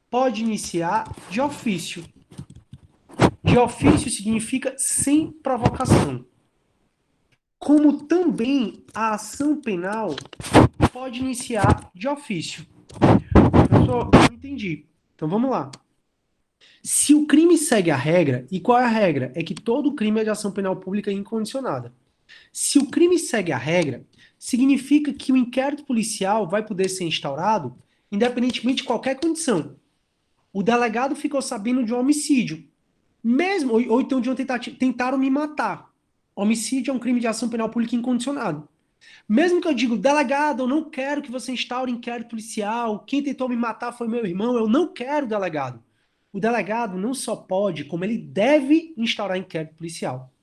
pode iniciar de ofício. De ofício significa sem provocação. Como também a ação penal pode iniciar de ofício. Professor, eu não entendi. Então vamos lá. Se o crime segue a regra, e qual é a regra? É que todo crime é de ação penal pública incondicionada. Se o crime segue a regra, significa que o inquérito policial vai poder ser instaurado independentemente de qualquer condição. O delegado ficou sabendo de um homicídio, mesmo ou então de uma tentativa, tentaram me matar. Homicídio é um crime de ação penal pública incondicionado. Mesmo que eu diga, delegado, eu não quero que você instaure inquérito policial, quem tentou me matar foi meu irmão, eu não quero, delegado. O delegado não só pode, como ele deve instaurar inquérito policial.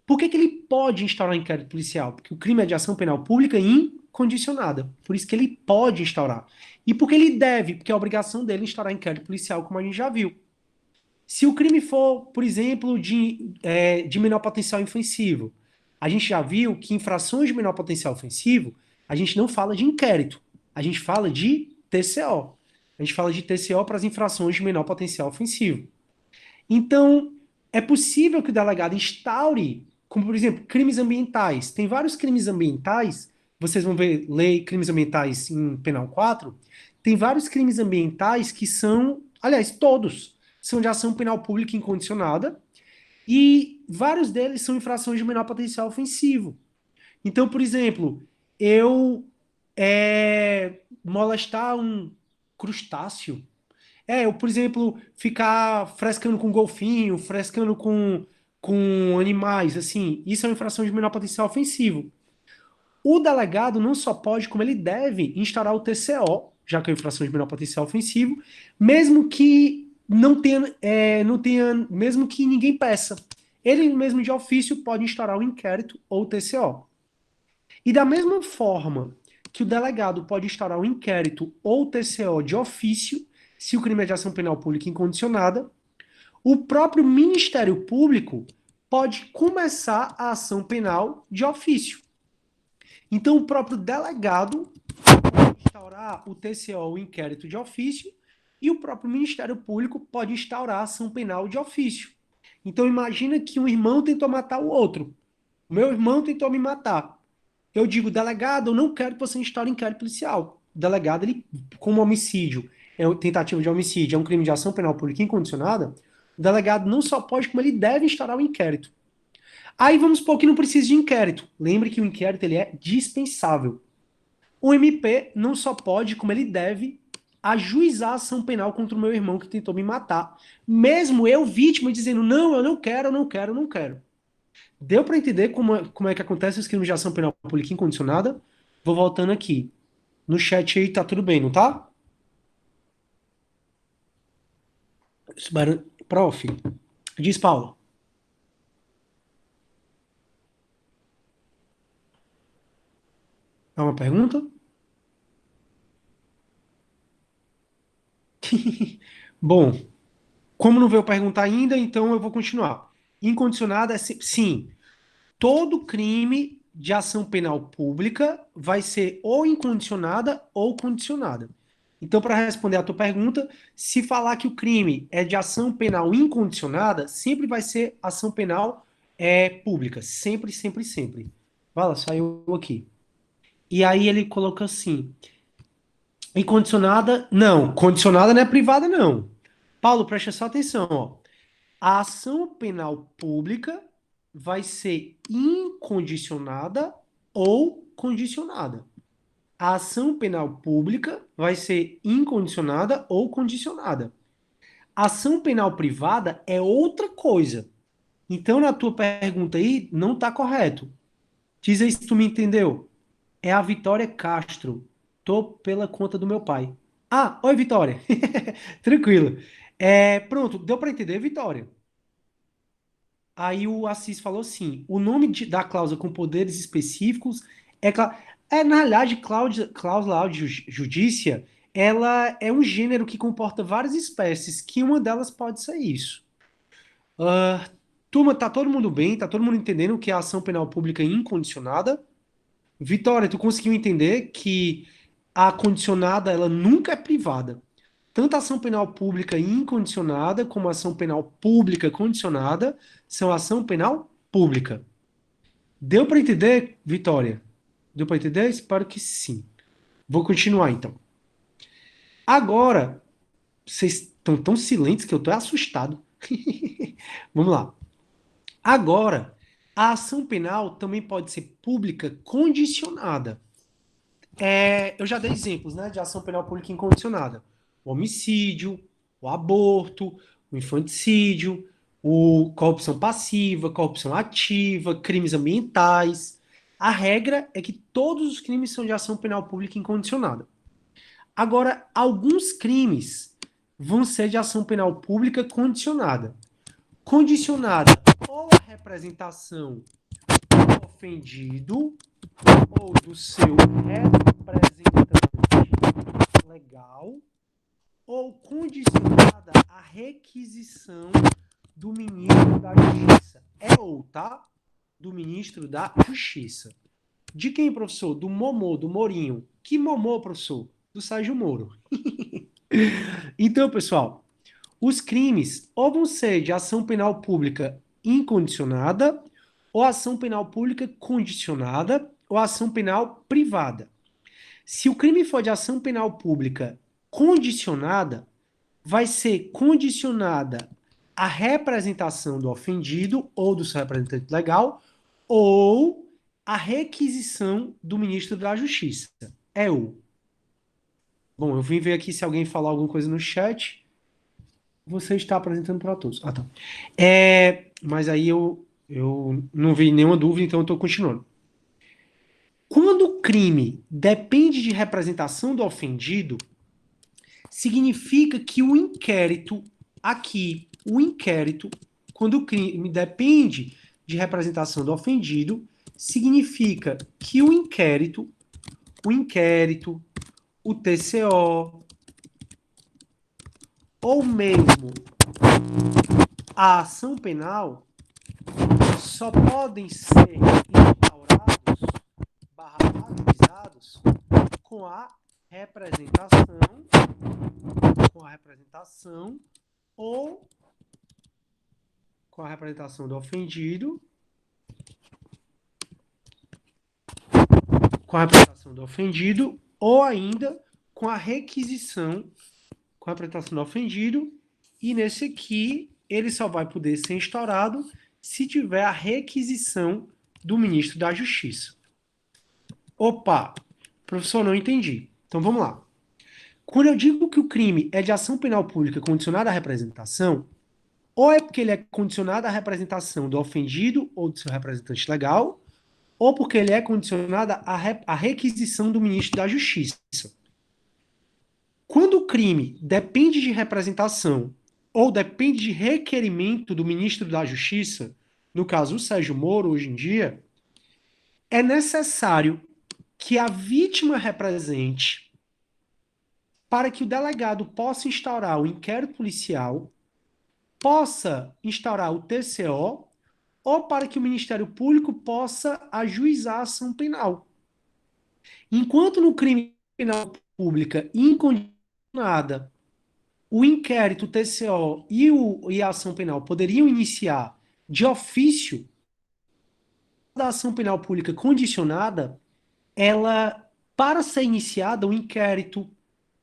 Por que ele pode instaurar inquérito policial? Porque o crime é de ação penal pública incondicionada. Por isso que ele pode instaurar. E porque ele deve, porque é a obrigação dele instaurar inquérito policial, como a gente já viu. Se o crime for, por exemplo, de menor potencial ofensivo, a gente já viu que infrações de menor potencial ofensivo, a gente não fala de inquérito, a gente fala de TCO. A gente fala de TCO para as infrações de menor potencial ofensivo. Então, é possível que o delegado instaure, como por exemplo, crimes ambientais. Tem vários crimes ambientais, vocês vão ver lei crimes ambientais em Penal 4, tem vários crimes ambientais que são, aliás, todos são de ação penal pública incondicionada e vários deles são infrações de menor potencial ofensivo. Então, por exemplo, eu molestar um crustáceo, eu, por exemplo, ficar frescando com golfinho, frescando com animais, assim, isso é uma infração de menor potencial ofensivo. O delegado não só pode, como ele deve, instaurar o TCO, já que é a infração de menor potencial ofensivo, mesmo que mesmo que ninguém peça. Ele mesmo de ofício pode instaurar o inquérito ou o TCO. E da mesma forma que o delegado pode instaurar o inquérito ou o TCO de ofício, se o crime é de ação penal pública incondicionada, o próprio Ministério Público pode começar a ação penal de ofício. Então, o próprio delegado pode instaurar o TCO, o inquérito de ofício, e o próprio Ministério Público pode instaurar a ação penal de ofício. Então, imagina que um irmão tentou matar o outro. O meu irmão tentou me matar. Eu digo, delegado, eu não quero que você instaure inquérito policial. O delegado, ele, como homicídio, tentativa de homicídio, é um crime de ação penal pública incondicionada, o delegado não só pode, como ele deve instaurar o inquérito. Aí vamos supor que não precisa de inquérito. Lembre que o inquérito ele é dispensável. O MP não só pode, como ele deve, ajuizar a ação penal contra o meu irmão que tentou me matar. Mesmo eu, vítima, dizendo, não, eu não quero, eu não quero, eu não quero. Deu para entender como é que acontece os crimes de ação penal pública incondicionada? Vou voltando aqui. No chat aí tá tudo bem, não tá? Prof, diz Paulo. É uma pergunta? Bom, como não veio perguntar ainda, então eu vou continuar. Incondicionada é sim. Todo crime de ação penal pública vai ser ou incondicionada ou condicionada. Então, para responder a tua pergunta, se falar que o crime é de ação penal incondicionada, sempre vai ser ação penal pública. Sempre, sempre, sempre. Fala, saiu aqui. E aí ele coloca assim: incondicionada, não. Condicionada não é privada, não. Paulo, presta só atenção, ó. A ação penal pública vai ser incondicionada ou condicionada. A ação penal pública vai ser incondicionada ou condicionada. A ação penal privada é outra coisa. Então, na tua pergunta aí, não está correto. Diz aí se tu me entendeu. É a Vitória Castro. Tô pela conta do meu pai. Ah, oi, Vitória. Tranquilo. Pronto, deu para entender, Vitória? Aí o Assis falou assim: o nome da cláusula com poderes específicos na realidade, cláusula judícia, ela é um gênero que comporta várias espécies, que uma delas pode ser isso. Ah, turma, tá todo mundo bem? Tá todo mundo entendendo o que é a ação penal pública incondicionada? Vitória, tu conseguiu entender que a condicionada, ela nunca é privada. Tanto a ação penal pública incondicionada como a ação penal pública condicionada são ação penal pública. Deu para entender, Vitória? Deu para entender? Espero que sim. Vou continuar então. Agora, vocês estão tão silentes que eu tô assustado. Vamos lá. Agora, a ação penal também pode ser pública condicionada. Eu já dei exemplos, né, de ação penal pública incondicionada. O homicídio, o aborto, o infanticídio, corrupção passiva, corrupção ativa, crimes ambientais. A regra é que todos os crimes são de ação penal pública incondicionada. Agora, alguns crimes vão ser de ação penal pública condicionada. Condicionada ou a representação do ofendido ou do seu representante legal, ou condicionada à requisição do ministro da Justiça. Tá? Do ministro da Justiça. De quem, professor? Do Momô, do Morinho. Que Momô, professor? Do Sérgio Moro. Então, pessoal, os crimes ou vão ser de ação penal pública incondicionada, ou ação penal pública condicionada, ou ação penal privada. Se o crime for de ação penal pública condicionada, vai ser condicionada à representação do ofendido ou do seu representante legal, ou à requisição do ministro da Justiça. É o. Bom, eu vim ver aqui se alguém falar alguma coisa no chat. Você está apresentando para todos. Ah, tá. Mas aí eu não vi nenhuma dúvida, então eu estou continuando. Quando o crime depende de representação do ofendido, significa que o inquérito, aqui, o inquérito, quando o crime depende de representação do ofendido, significa que o inquérito, o TCO, ou mesmo a ação penal, só podem ser instaurados, ajuizados, com a representação ou com a representação do ofendido, ou ainda com a requisição, com a representação do ofendido, e nesse aqui ele só vai poder ser instaurado se tiver a requisição do ministro da Justiça. Opa, professor, não entendi. Então vamos lá. Quando eu digo que o crime é de ação penal pública condicionada à representação, ou é porque ele é condicionado à representação do ofendido ou do seu representante legal, ou porque ele é condicionado à requisição do ministro da Justiça. Quando o crime depende de representação ou depende de requerimento do ministro da Justiça, no caso o Sérgio Moro hoje em dia, é necessário que a vítima represente para que o delegado possa instaurar o inquérito policial, possa instaurar o TCO, ou para que o Ministério Público possa ajuizar a ação penal. Enquanto no crime penal pública incondicionada, o inquérito, o TCO e a ação penal poderiam iniciar de ofício, da ação penal pública condicionada, ela, para ser iniciada o inquérito,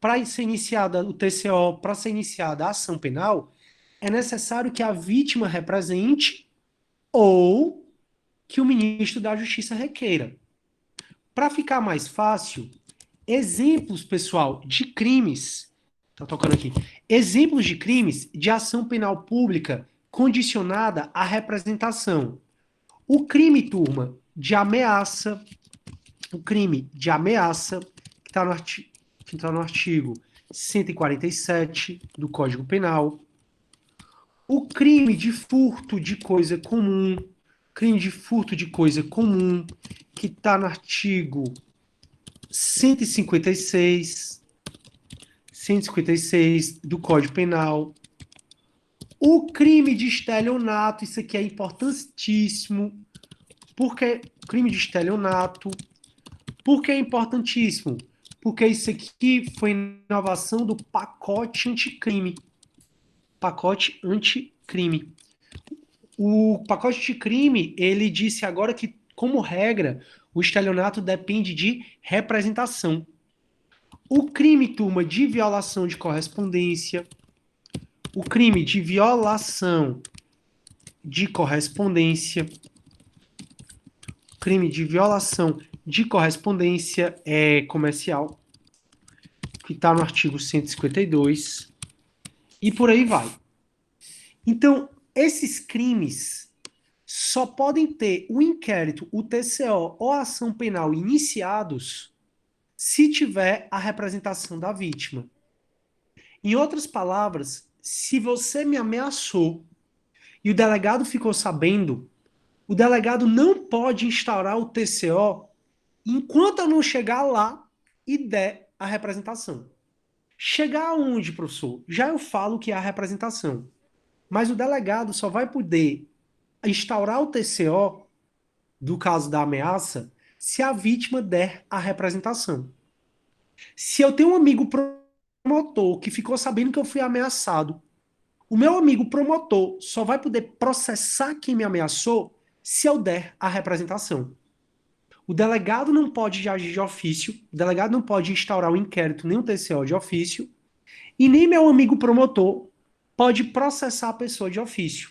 para ser iniciada o TCO, para ser iniciada a ação penal, é necessário que a vítima represente ou que o ministro da Justiça requeira. Para ficar mais fácil, exemplos, pessoal, de crimes, tá tocando aqui, exemplos de crimes de ação penal pública condicionada à representação. O crime, turma, de ameaça, que está no artigo 147 do Código Penal. O crime de furto de coisa comum, que está no artigo 156 do Código Penal. O crime de estelionato, isso aqui é importantíssimo. Porque crime de estelionato, por que é importantíssimo? Porque isso aqui foi inovação do pacote anticrime. O pacote anticrime, ele disse agora que, como regra, o estelionato depende de representação. O crime, turma, de violação de correspondência, comercial, que está no artigo 152, e por aí vai. Então, esses crimes só podem ter o inquérito, o TCO ou a ação penal iniciados se tiver a representação da vítima. Em outras palavras, se você me ameaçou e o delegado ficou sabendo, o delegado não pode instaurar o TCO enquanto eu não chegar lá e der a representação. Chegar aonde, professor? Já eu falo que é a representação. Mas o delegado só vai poder instaurar o TCO, do caso da ameaça, se a vítima der a representação. Se eu tenho um amigo promotor que ficou sabendo que eu fui ameaçado, o meu amigo promotor só vai poder processar quem me ameaçou se eu der a representação. O delegado não pode agir de ofício, o delegado não pode instaurar o inquérito nem o TCO de ofício, e nem meu amigo promotor pode processar a pessoa de ofício.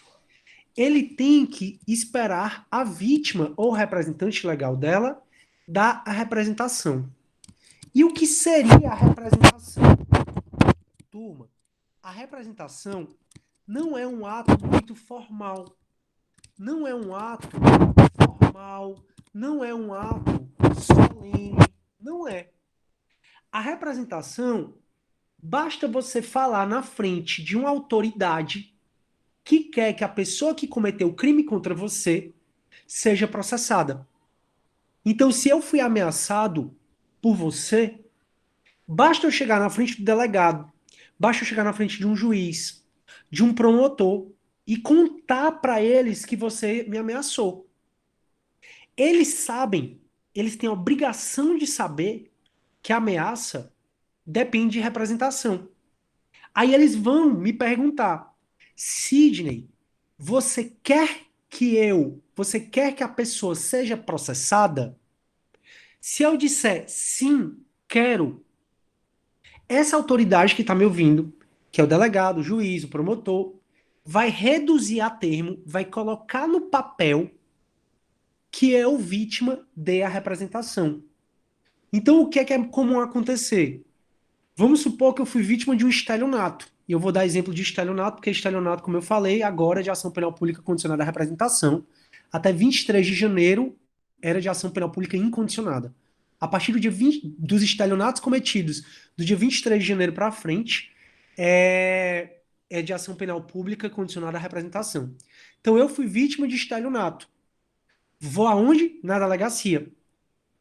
Ele tem que esperar a vítima ou representante legal dela dar a representação. E o que seria a representação? Turma, a representação não é um ato muito formal. Não é um ato solene. Não é. A representação, basta você falar na frente de uma autoridade que quer que a pessoa que cometeu o crime contra você seja processada. Então, se eu fui ameaçado por você, basta eu chegar na frente do delegado, basta eu chegar na frente de um juiz, de um promotor e contar para eles que você me ameaçou. Eles sabem, eles têm a obrigação de saber que a ameaça depende de representação. Aí eles vão me perguntar: Sidney, você quer que a pessoa seja processada? Se eu disser sim, quero, essa autoridade que está me ouvindo, que é o delegado, o juiz, o promotor, vai reduzir a termo, vai colocar no papel que eu, vítima, dei a representação. Então, o que é comum acontecer? Vamos supor que eu fui vítima de um estelionato. E eu vou dar exemplo de estelionato, porque estelionato, como eu falei, agora é de ação penal pública condicionada à representação. Até 23 de janeiro era de ação penal pública incondicionada. A partir do dia 20, dos estelionatos cometidos do dia 23 de janeiro para frente, é de ação penal pública condicionada à representação. Então eu fui vítima de estelionato. Vou aonde? Na delegacia.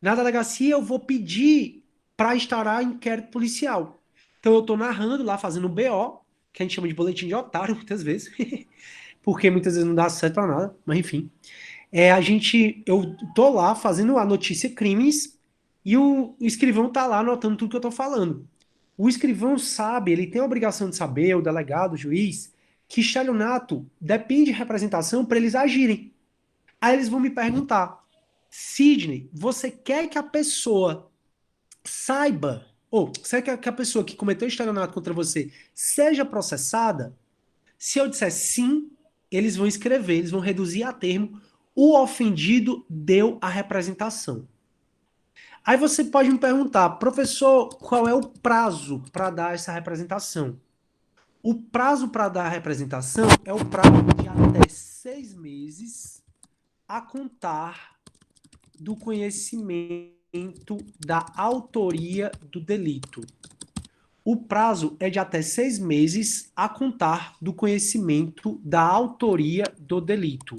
Na delegacia eu vou pedir para instaurar inquérito policial. Então eu estou narrando lá, fazendo o BO, que a gente chama de boletim de otário muitas vezes, porque muitas vezes não dá certo para nada, mas enfim. Eu tô lá fazendo a notícia crimes e o escrivão tá lá anotando tudo que eu tô falando. O escrivão sabe, ele tem a obrigação de saber, o delegado, o juiz, que estelionato depende de representação para eles agirem. Aí eles vão me perguntar: Sidney, você quer que a pessoa saiba, ou você quer que a pessoa que cometeu estelionato contra você seja processada? Se eu disser sim, eles vão escrever, eles vão reduzir a termo: o ofendido deu a representação. Aí você pode me perguntar: professor, qual é o prazo para dar essa representação? O prazo para dar a representação é o prazo de até 6 meses a contar do conhecimento da autoria do delito. O prazo é de até 6 meses a contar do conhecimento da autoria do delito.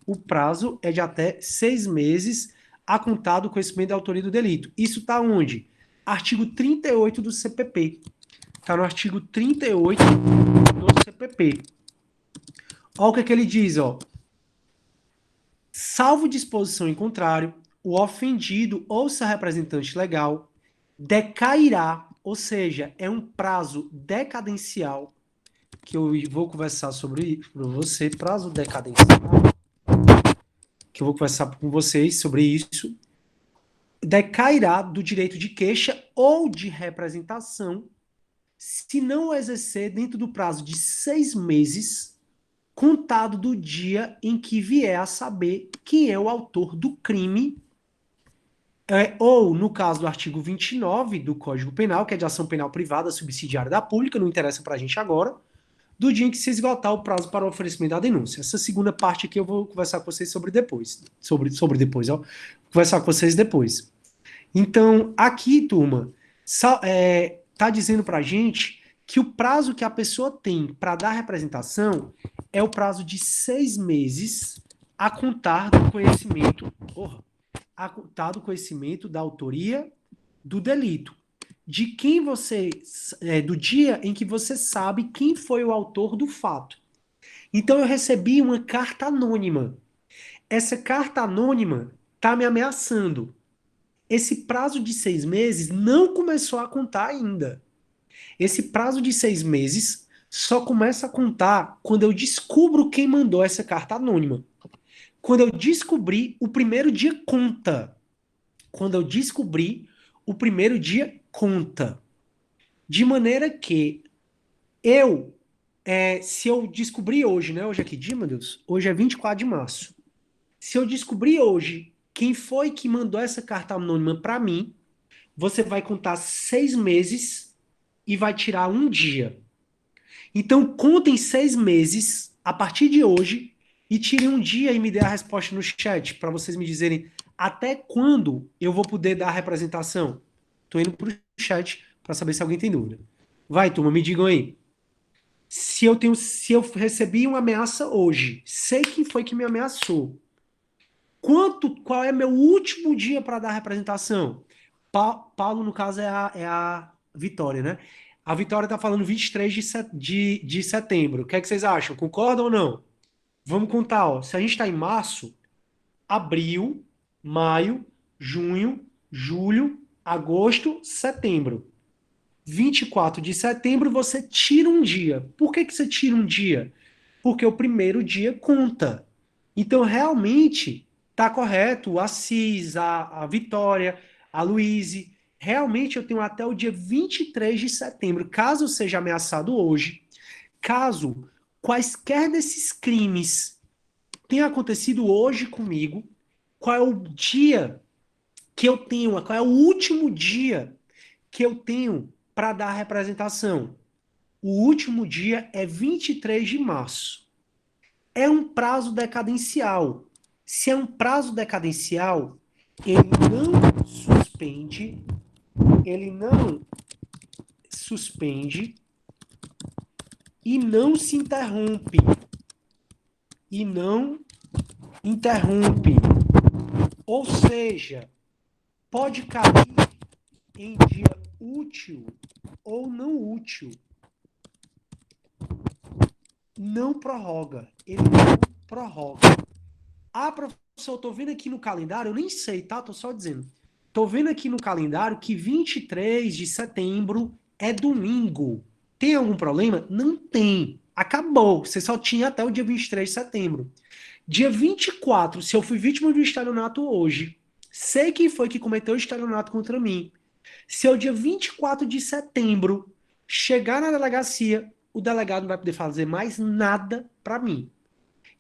O prazo é de até 6 meses a contar do conhecimento da autoria do delito. Isso está onde? Artigo 38 do CPP. Está no artigo 38 do CPP. Olha o que ele diz, ó. Salvo disposição em contrário, o ofendido ou seu representante legal decairá, ou seja, é um prazo decadencial, que eu vou conversar sobre isso para você, prazo decadencial, que eu vou conversar com vocês sobre isso, decairá do direito de queixa ou de representação se não exercer dentro do prazo de 6 meses, contado do dia em que vier a saber quem é o autor do crime, ou, no caso do artigo 29 do Código Penal, que é de ação penal privada subsidiária da pública, não interessa pra gente agora, do dia em que se esgotar o prazo para o oferecimento da denúncia. Essa segunda parte aqui eu vou conversar com vocês sobre depois. Sobre depois, ó. Vou conversar com vocês depois. Então, aqui, turma, tá dizendo pra gente que o prazo que a pessoa tem para dar representação é o prazo de 6 meses a contar do conhecimento, a contar do conhecimento da autoria do delito. De quem você, do dia em que você sabe quem foi o autor do fato. Então eu recebi uma carta anônima. Essa carta anônima tá me ameaçando. Esse prazo de 6 meses não começou a contar ainda. Esse prazo de 6 meses só começa a contar quando eu descubro quem mandou essa carta anônima. Quando eu descobrir, o primeiro dia conta. Quando eu descobrir, o primeiro dia conta. De maneira que se eu descobrir hoje, né? Hoje é que dia, meu Deus? Hoje é 24 de março. Se eu descobrir hoje quem foi que mandou essa carta anônima para mim, você vai contar 6 meses e vai tirar um dia. Então, contem 6 meses a partir de hoje e tire um dia e me dê a resposta no chat para vocês me dizerem: Até quando eu vou poder dar a representação? Tô indo pro chat para saber se alguém tem dúvida. Vai, turma, me digam aí. Se eu recebi uma ameaça hoje, sei quem foi que me ameaçou. Qual é meu último dia para dar a representação? Paulo, no caso, é a Vitória, né? A Vitória tá falando 23 de setembro. O que é que vocês acham? Concordam ou não? Vamos contar, ó. Se a gente está em março, abril, maio, junho, julho, agosto, setembro. 24 de setembro você tira um dia. Por que que você tira um dia? Porque o primeiro dia conta. Então, realmente, está correto. A Cis, a Vitória, a Luíse. Realmente, eu tenho até o dia 23 de setembro. Caso eu seja ameaçado hoje, caso quaisquer desses crimes tenham acontecido hoje comigo, qual é o dia que eu tenho, qual é o último dia que eu tenho para dar a representação? O último dia é 23 de março. É um prazo decadencial. Se é um prazo decadencial, ele não suspende, ele não suspende e não se interrompe. E não interrompe. Ou seja, pode cair em dia útil ou não útil. Não prorroga. Ele não prorroga. Ah, professor, eu tô vendo aqui no calendário, eu nem sei, tá? Tô só dizendo. Tô vendo aqui no calendário que 23 de setembro é domingo. Tem algum problema? Não tem. Acabou. Você só tinha até o dia 23 de setembro. Dia 24, se eu fui vítima de um estelionato hoje, sei quem foi que cometeu o estelionato contra mim. Se é o dia 24 de setembro chegar na delegacia, o delegado não vai poder fazer mais nada para mim.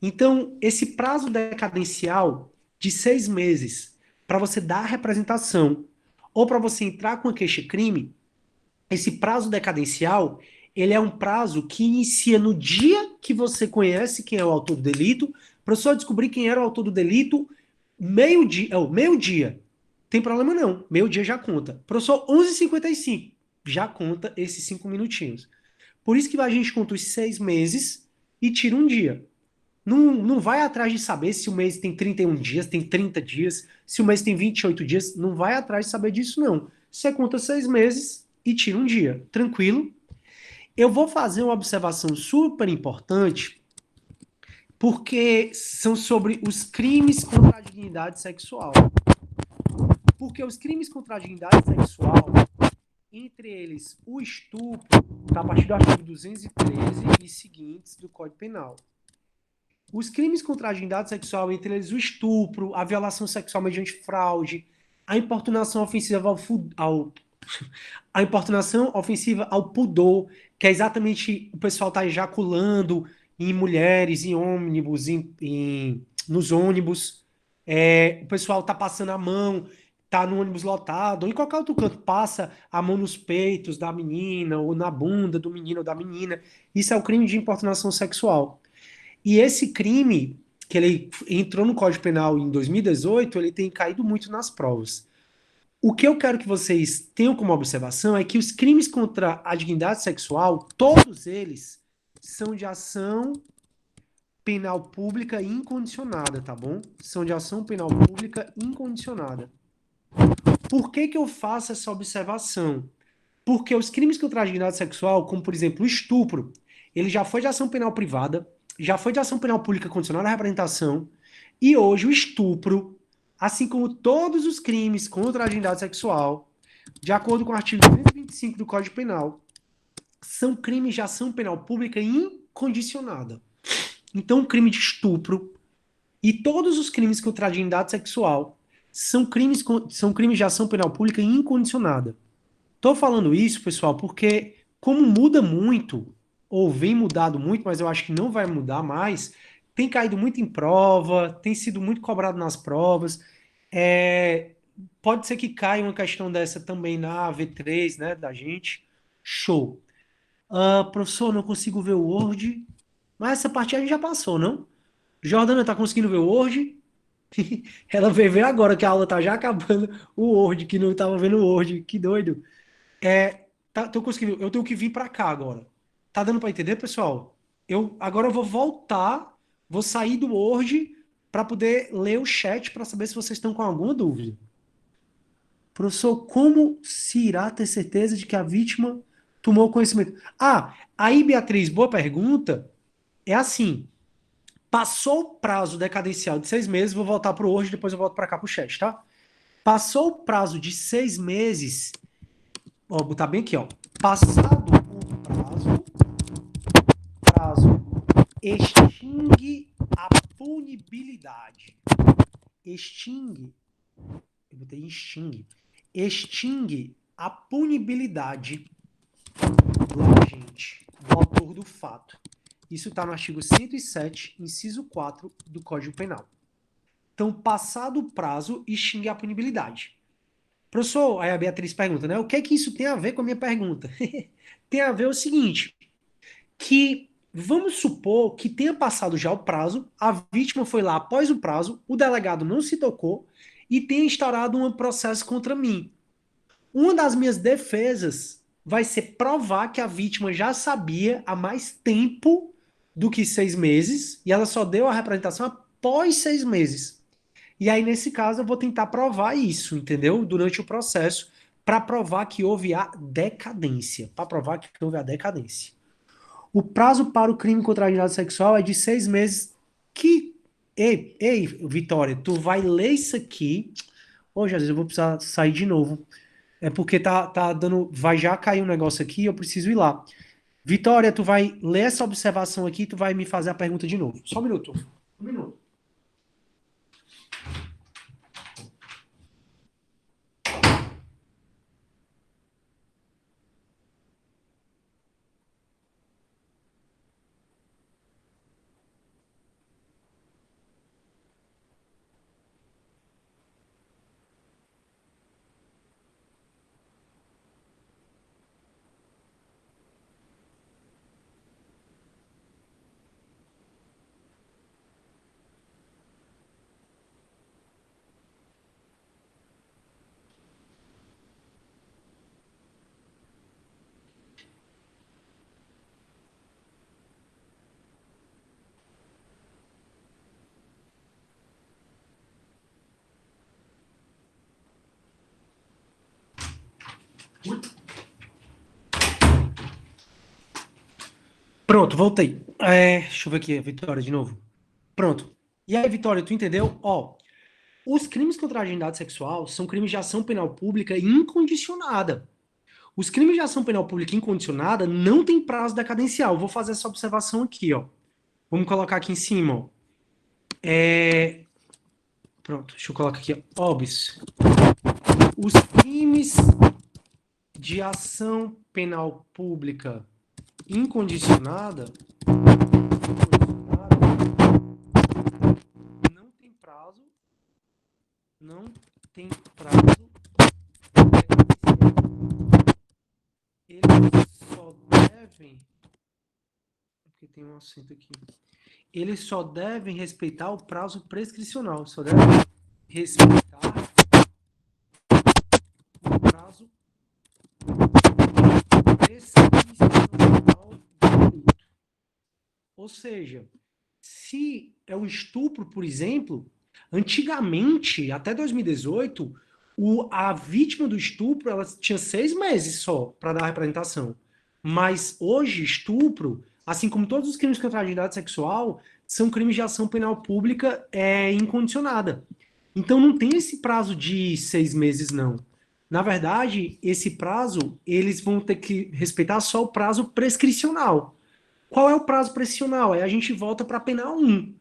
Então, esse prazo decadencial de 6 meses para você dar a representação ou para você entrar com a queixa-crime, esse prazo decadencial, ele é um prazo que inicia no dia que você conhece quem é o autor do delito, para só descobrir quem era o autor do delito, meio-dia, meio-dia. Tem problema não, meio-dia já conta. Professor, 11h55, já conta esses 5 minutinhos. Por isso que a gente conta os 6 meses e tira um dia. Não vai atrás de saber se o mês tem 31 dias, tem 30 dias, se o mês tem 28 dias. Não vai atrás de saber disso, não. Você conta 6 meses e tira um dia. Tranquilo? Eu vou fazer uma observação super importante, porque são sobre os crimes contra a dignidade sexual. Porque os crimes contra a dignidade sexual, entre eles o estupro, está a partir do artigo 213 e seguintes do Código Penal. Os crimes contra a dignidade sexual, entre eles o estupro, a violação sexual mediante fraude, a importunação ofensiva a importunação ofensiva ao pudor, que é exatamente o pessoal tá ejaculando em mulheres, em ônibus, nos ônibus, o pessoal tá passando a mão, tá no ônibus lotado, ou em qualquer outro canto, passa a mão nos peitos da menina, ou na bunda do menino ou da menina. Isso é o crime de importunação sexual. E esse crime, que ele entrou no Código Penal em 2018, ele tem caído muito nas provas. O que eu quero que vocês tenham como observação é que os crimes contra a dignidade sexual, todos eles, são de ação penal pública incondicionada, tá bom? São de ação penal pública incondicionada. Por que que eu faço essa observação? Porque os crimes contra a dignidade sexual, como por exemplo o estupro, ele já foi de ação penal privada, já foi de ação penal pública condicionada à representação, e hoje o estupro, assim como todos os crimes contra a dignidade sexual, de acordo com o artigo 225 do Código Penal, são crimes de ação penal pública incondicionada. Então, o crime de estupro e todos os crimes contra a dignidade sexual são crimes de ação penal pública incondicionada. Tô falando isso, pessoal, porque como muda muito, ou vem mudado muito, mas eu acho que não vai mudar mais, tem caído muito em prova, tem sido muito cobrado nas provas. É, pode ser que caia uma questão dessa também na V3, né, da gente. Show. Professor, não consigo ver o Word, mas essa parte a gente já passou, não? Jordana, tá conseguindo ver o Word? Ela veio ver agora que a aula tá já acabando o Word, que não tava vendo o Word. Que doido. Tô conseguindo. Eu tenho que vir pra cá agora. Tá dando pra entender, pessoal? Agora eu vou voltar, vou sair do Word para poder ler o chat para saber se vocês estão com alguma dúvida. Professor, como se irá ter certeza de que a vítima tomou conhecimento? Aí, Beatriz, boa pergunta. É assim, passou o prazo decadencial de 6 meses, vou voltar para o Word, depois eu volto para cá para o chat, tá? Passou o prazo de 6 meses, ó, vou botar bem aqui, ó. Passado o prazo, extingue a punibilidade. Extingue, eu botei extingue a punibilidade do agente, do autor do fato. Isso está no artigo 107, inciso 4 do Código Penal. Então, passado o prazo, extingue a punibilidade. Professor, aí a Beatriz pergunta, né? O que é que isso tem a ver com a minha pergunta? Tem a ver o seguinte, que vamos supor que tenha passado já o prazo, a vítima foi lá após o prazo, o delegado não se tocou e tenha instaurado um processo contra mim. Uma das minhas defesas vai ser provar que a vítima já sabia há mais tempo do que 6 meses e ela só deu a representação após 6 meses. E aí, nesse caso, eu vou tentar provar isso, entendeu? Durante o processo, para provar que houve a decadência. Para provar que houve a decadência. O prazo para o crime contra a dignidade sexual é de 6 meses. Que. Ei, Vitória, tu vai ler isso aqui. Hoje, às vezes, eu vou precisar sair de novo. É porque tá dando. Vai já cair um negócio aqui, eu preciso ir lá. Vitória, tu vai ler essa observação aqui, tu vai me fazer a pergunta de novo. Só um minuto. Um minuto. Pronto, voltei. Deixa eu ver aqui, Vitória, de novo. Pronto. E aí, Vitória, tu entendeu? Ó, os crimes contra a dignidade sexual são crimes de ação penal pública incondicionada. Os crimes de ação penal pública incondicionada não têm prazo decadencial. Vou fazer essa observação aqui, ó. Vamos colocar aqui em cima, ó. Pronto, deixa eu colocar aqui, ó. Óbvio. Os crimes de ação penal pública incondicionada não tem prazo, não tem prazo. Eles só devem, porque tem um acento aqui. Eles só devem respeitar o prazo prescricional, só devem respeitar o prazo prescricional do delito. Ou seja, se é um estupro, por exemplo, antigamente, até 2018, a vítima do estupro ela tinha 6 meses só para dar a representação. Mas hoje, estupro, assim como todos os crimes contra a dignidade sexual, são crimes de ação penal pública incondicionada. Então não tem esse prazo de 6 meses, não. Na verdade, esse prazo, eles vão ter que respeitar só o prazo prescricional. Qual é o prazo prescricional? Aí a gente volta para a penal 1.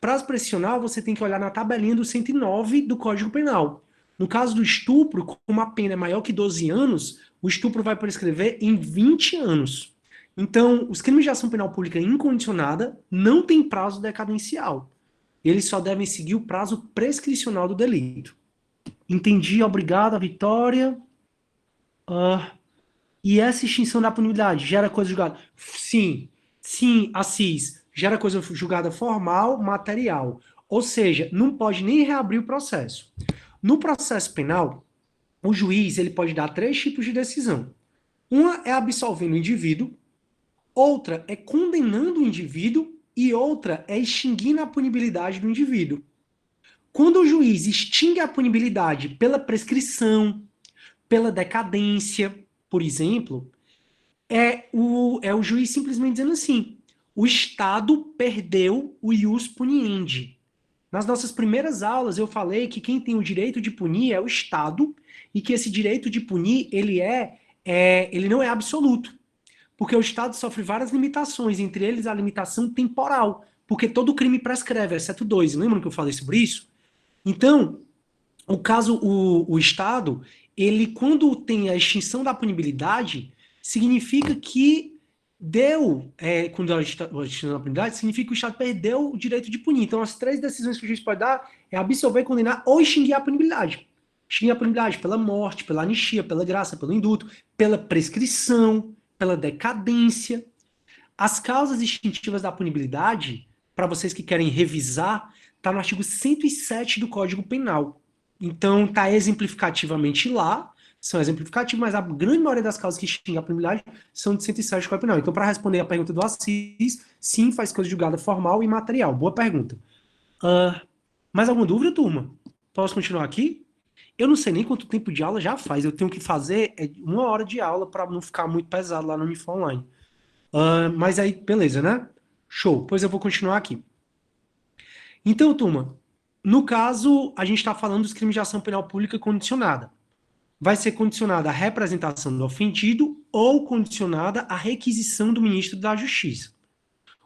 Prazo prescricional, você tem que olhar na tabelinha do 109 do Código Penal. No caso do estupro, como a pena é maior que 12 anos, o estupro vai prescrever em 20 anos. Então, os crimes de ação penal pública incondicionada não têm prazo decadencial. Eles só devem seguir o prazo prescricional do delito. Entendi, obrigado, Vitória. E essa extinção da punibilidade gera coisa julgada? Sim, sim, Assis, gera coisa julgada formal, material. Ou seja, não pode nem reabrir o processo. No processo penal, o juiz ele pode dar três tipos de decisão. Uma é absolvendo o indivíduo, outra é condenando o indivíduo e outra é extinguindo a punibilidade do indivíduo. Quando o juiz extingue a punibilidade pela prescrição, pela decadência, por exemplo, é o juiz simplesmente dizendo assim: o Estado perdeu o ius puniendi. Nas nossas primeiras aulas eu falei que quem tem o direito de punir é o Estado e que esse direito de punir ele não é absoluto, porque o Estado sofre várias limitações, entre eles a limitação temporal, porque todo crime prescreve, exceto dois. Lembram que eu falei sobre isso? Então, o Estado, ele, quando tem a extinção da punibilidade, significa que quando a extinção da punibilidade, significa que o Estado perdeu o direito de punir. Então, as três decisões que o juiz pode dar é absolver, condenar ou extinguir a punibilidade. Extinguir a punibilidade pela morte, pela anistia, pela graça, pelo indulto, pela prescrição, pela decadência. As causas extintivas da punibilidade, para vocês que querem revisar, está no artigo 107 do Código Penal. Então, está exemplificativamente lá, são exemplificativos, mas a grande maioria das causas que extinguem a punibilidade são de 107 do Código Penal. Então, para responder a pergunta do Assis, sim, faz coisa julgada formal e material. Boa pergunta. Mais alguma dúvida, turma? Posso continuar aqui? Eu não sei nem quanto tempo de aula já faz. Eu tenho que fazer 1 hora de aula para não ficar muito pesado lá no Unifor Online. Mas aí, beleza, né? Show. Pois eu vou continuar aqui. Então, turma, no caso, a gente está falando dos crimes de ação penal pública condicionada. Vai ser condicionada à representação do ofendido ou condicionada à requisição do ministro da Justiça.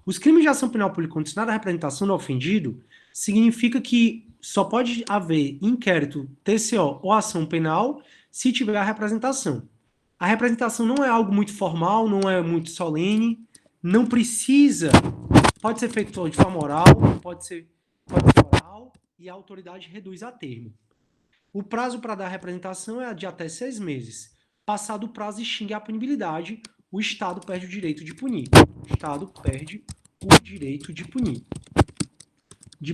Os crimes de ação penal pública condicionada à representação do ofendido significa que só pode haver inquérito, TCO ou ação penal se tiver a representação. A representação não é algo muito formal, não é muito solene, não precisa, pode ser feito de forma oral, pode ser oral, e a autoridade reduz a termo. O prazo para dar a representação é de até 6 meses. Passado o prazo, extingue a punibilidade, o Estado perde o direito de punir. O Estado perde o direito de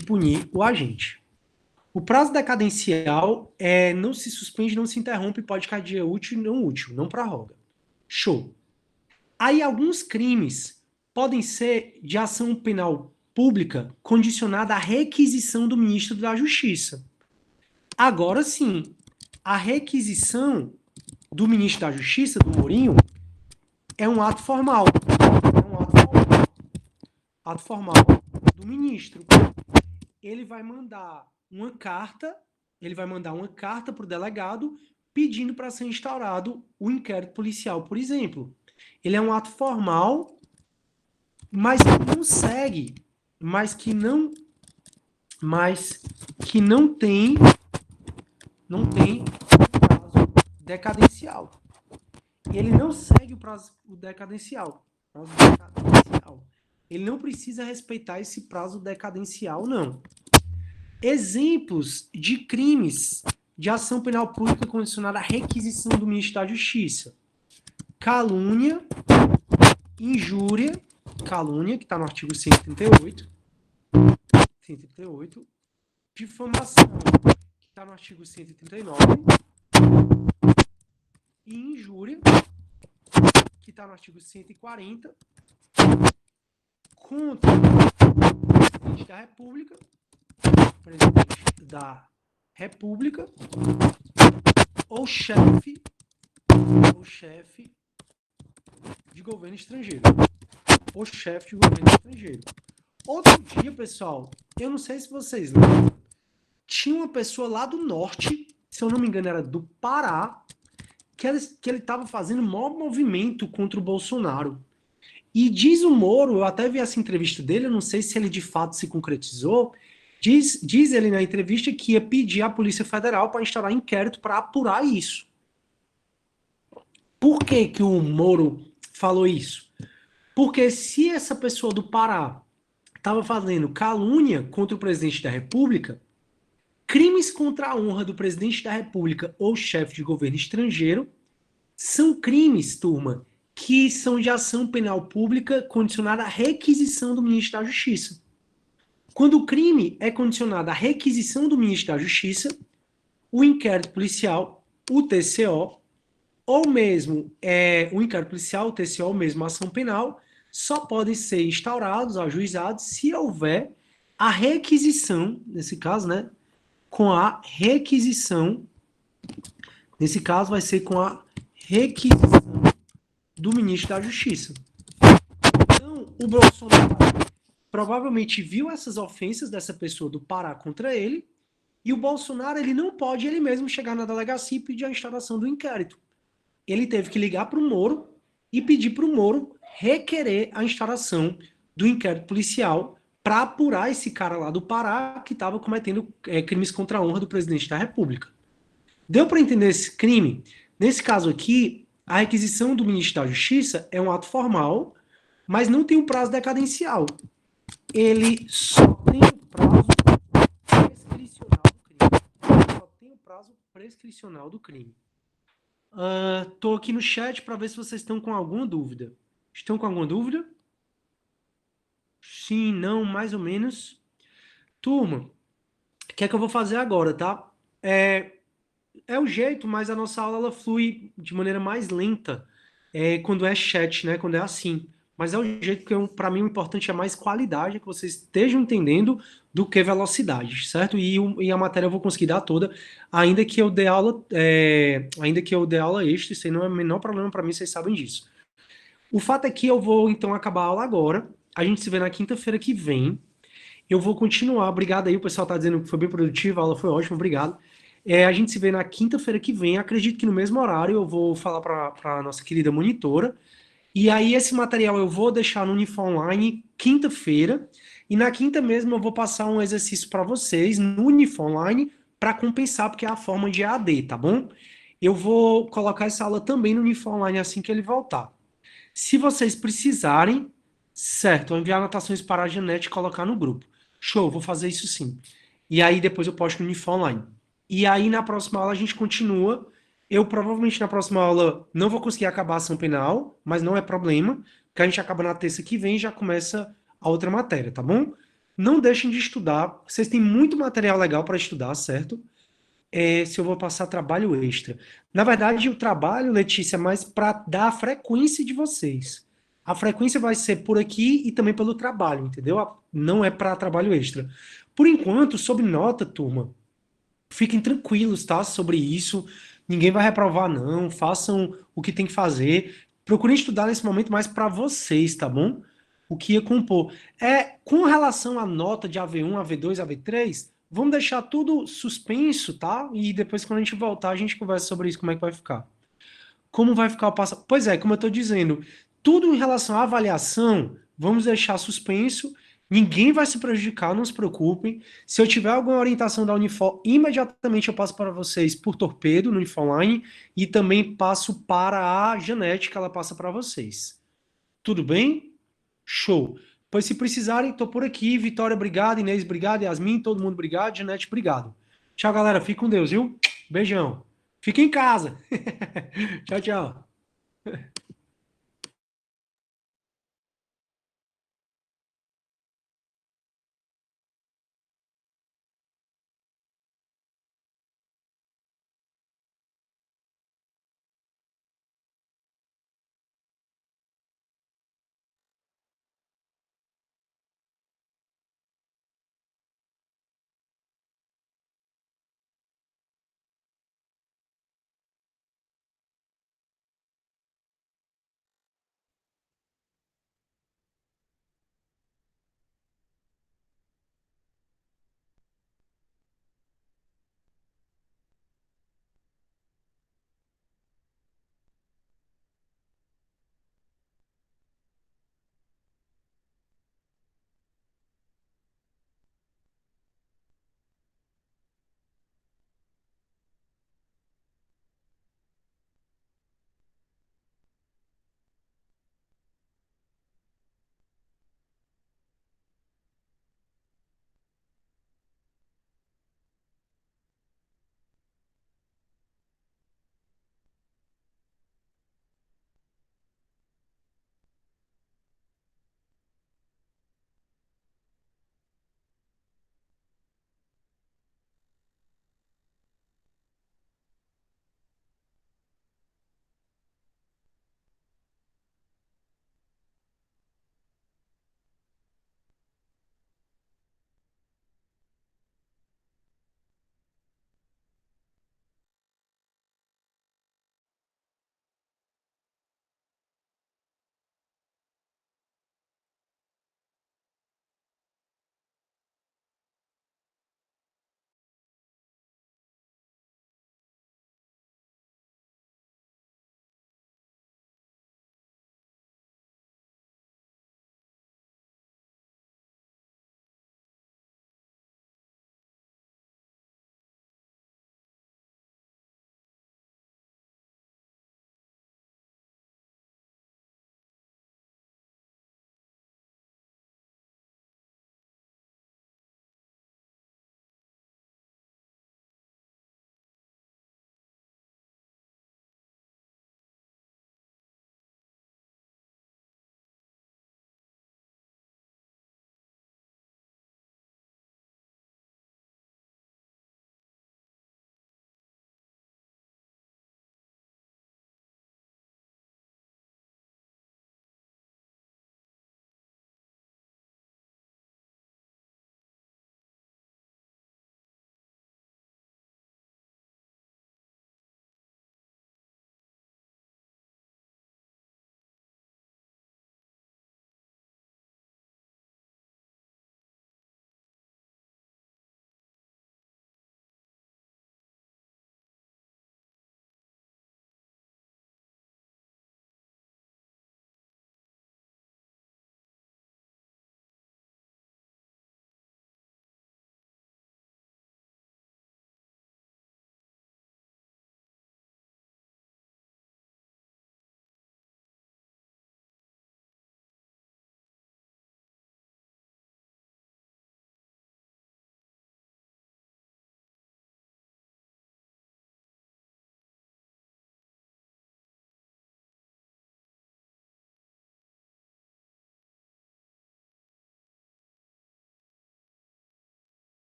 punir o agente. O prazo decadencial não se suspende, não se interrompe, pode ficar dia útil e útil, não prorroga. Show. Aí alguns crimes podem ser de ação penal pública condicionada à requisição do ministro da Justiça. Agora sim, a requisição do ministro da Justiça, do Mourinho, é um ato formal. É um ato formal do ministro. Ele vai mandar uma carta para o delegado pedindo para ser instaurado o inquérito policial, por exemplo. Ele é um ato formal, mas que não segue, mas que não tem prazo decadencial. Ele não segue o prazo decadencial. Ele não precisa respeitar esse prazo decadencial, não. Exemplos de crimes de ação penal pública condicionada à requisição do ministro da Justiça: calúnia, injúria, calúnia, que está no artigo 138, difamação, que está no artigo 139, e injúria, que está no artigo 140, contra o presidente da República, ou chefe de governo estrangeiro. Outro dia, pessoal, eu não sei se vocês lembram, tinha uma pessoa lá do norte, se eu não me engano era do Pará, que ele estava fazendo o maior movimento contra o Bolsonaro. E diz o Moro, eu até vi essa entrevista dele, eu não sei se ele de fato se concretizou, diz ele na entrevista que ia pedir à Polícia Federal para instaurar inquérito para apurar isso. Por que que o Moro falou isso? Porque se essa pessoa do Pará estava fazendo calúnia contra o presidente da República, crimes contra a honra do presidente da República ou chefe de governo estrangeiro são crimes, turma, que são de ação penal pública condicionada à requisição do ministro da Justiça. Quando o crime é condicionado à requisição do ministro da Justiça, o inquérito policial, o TCO, ou mesmo o inquérito policial, o TCO, ou mesmo a ação penal, só podem ser instaurados, ajuizados, se houver a requisição, nesse caso, né, com a requisição, nesse caso vai ser com a requisição do ministro da Justiça. Então, o Bolsonaro provavelmente viu essas ofensas dessa pessoa do Pará contra ele, e o Bolsonaro ele não pode ele mesmo chegar na delegacia e pedir a instauração do inquérito. Ele teve que ligar para o Moro e pedir para o Moro requerer a instauração do inquérito policial para apurar esse cara lá do Pará que estava cometendo crimes contra a honra do presidente da República. Deu para entender esse crime? Nesse caso aqui, a requisição do ministro da Justiça é um ato formal, mas não tem um prazo decadencial. Ele só tem o prazo prescricional do crime. Ele só tem o prazo prescricional do crime. Tô aqui no chat para ver se vocês estão com alguma dúvida. Estão com alguma dúvida? Sim, não, mais ou menos. Turma, o que é que eu vou fazer agora, tá? É o jeito, mas a nossa aula ela flui de maneira mais lenta quando é chat, né? Quando é assim. Mas é o jeito que, para mim, o importante é mais qualidade, que vocês estejam entendendo do que velocidade, certo? E a matéria eu vou conseguir dar toda, ainda que eu dê aula, ainda que eu dê aula extra, isso aí não é o menor problema para mim, vocês sabem disso. O fato é que eu vou, então, acabar a aula agora. A gente se vê na quinta-feira que vem. Eu vou continuar. Obrigado aí, o pessoal está dizendo que foi bem produtivo, a aula foi ótima, obrigado. A gente se vê na quinta-feira que vem. Acredito que no mesmo horário eu vou falar para a nossa querida monitora. E aí, esse material eu vou deixar no Unifor Online quinta-feira. E na quinta mesmo eu vou passar um exercício para vocês no Unifor Online para compensar, porque é a forma de AD, tá bom? Eu vou colocar essa aula também no Unifor Online assim que ele voltar. Se vocês precisarem, certo, eu enviar anotações para a Janete e colocar no grupo. Show, vou fazer isso sim. E aí depois eu posto no Unifor Online. E aí na próxima aula a gente continua. Eu provavelmente na próxima aula não vou conseguir acabar a ação penal, mas não é problema, porque a gente acaba na terça que vem e já começa a outra matéria, tá bom? Não deixem de estudar. Vocês têm muito material legal para estudar, certo? Se eu vou passar trabalho extra. Na verdade, o trabalho, Letícia, é mais para dar a frequência de vocês. A frequência vai ser por aqui e também pelo trabalho, entendeu? Não é para trabalho extra. Por enquanto, sobre nota, turma, fiquem tranquilos, tá? Sobre isso. Ninguém vai reprovar, não. Façam o que tem que fazer. Procurem estudar nesse momento mais para vocês, tá bom? O que ia compor. Com relação à nota de AV1, AV2, AV3, vamos deixar tudo suspenso, tá? E depois, quando a gente voltar, a gente conversa sobre isso, como é que vai ficar. Como vai ficar o passo? Pois é, como eu estou dizendo, tudo em relação à avaliação, vamos deixar suspenso. Ninguém vai se prejudicar, não se preocupem. Se eu tiver alguma orientação da Unifor, imediatamente eu passo para vocês por torpedo no Unifor Online e também passo para a Janete, que ela passa para vocês. Tudo bem? Show. Pois se precisarem, estou por aqui. Vitória, obrigado. Inês, obrigado. Yasmin, todo mundo, obrigado. Janete, obrigado. Tchau, galera. Fique com Deus, viu? Beijão. Fique em casa. Tchau, tchau.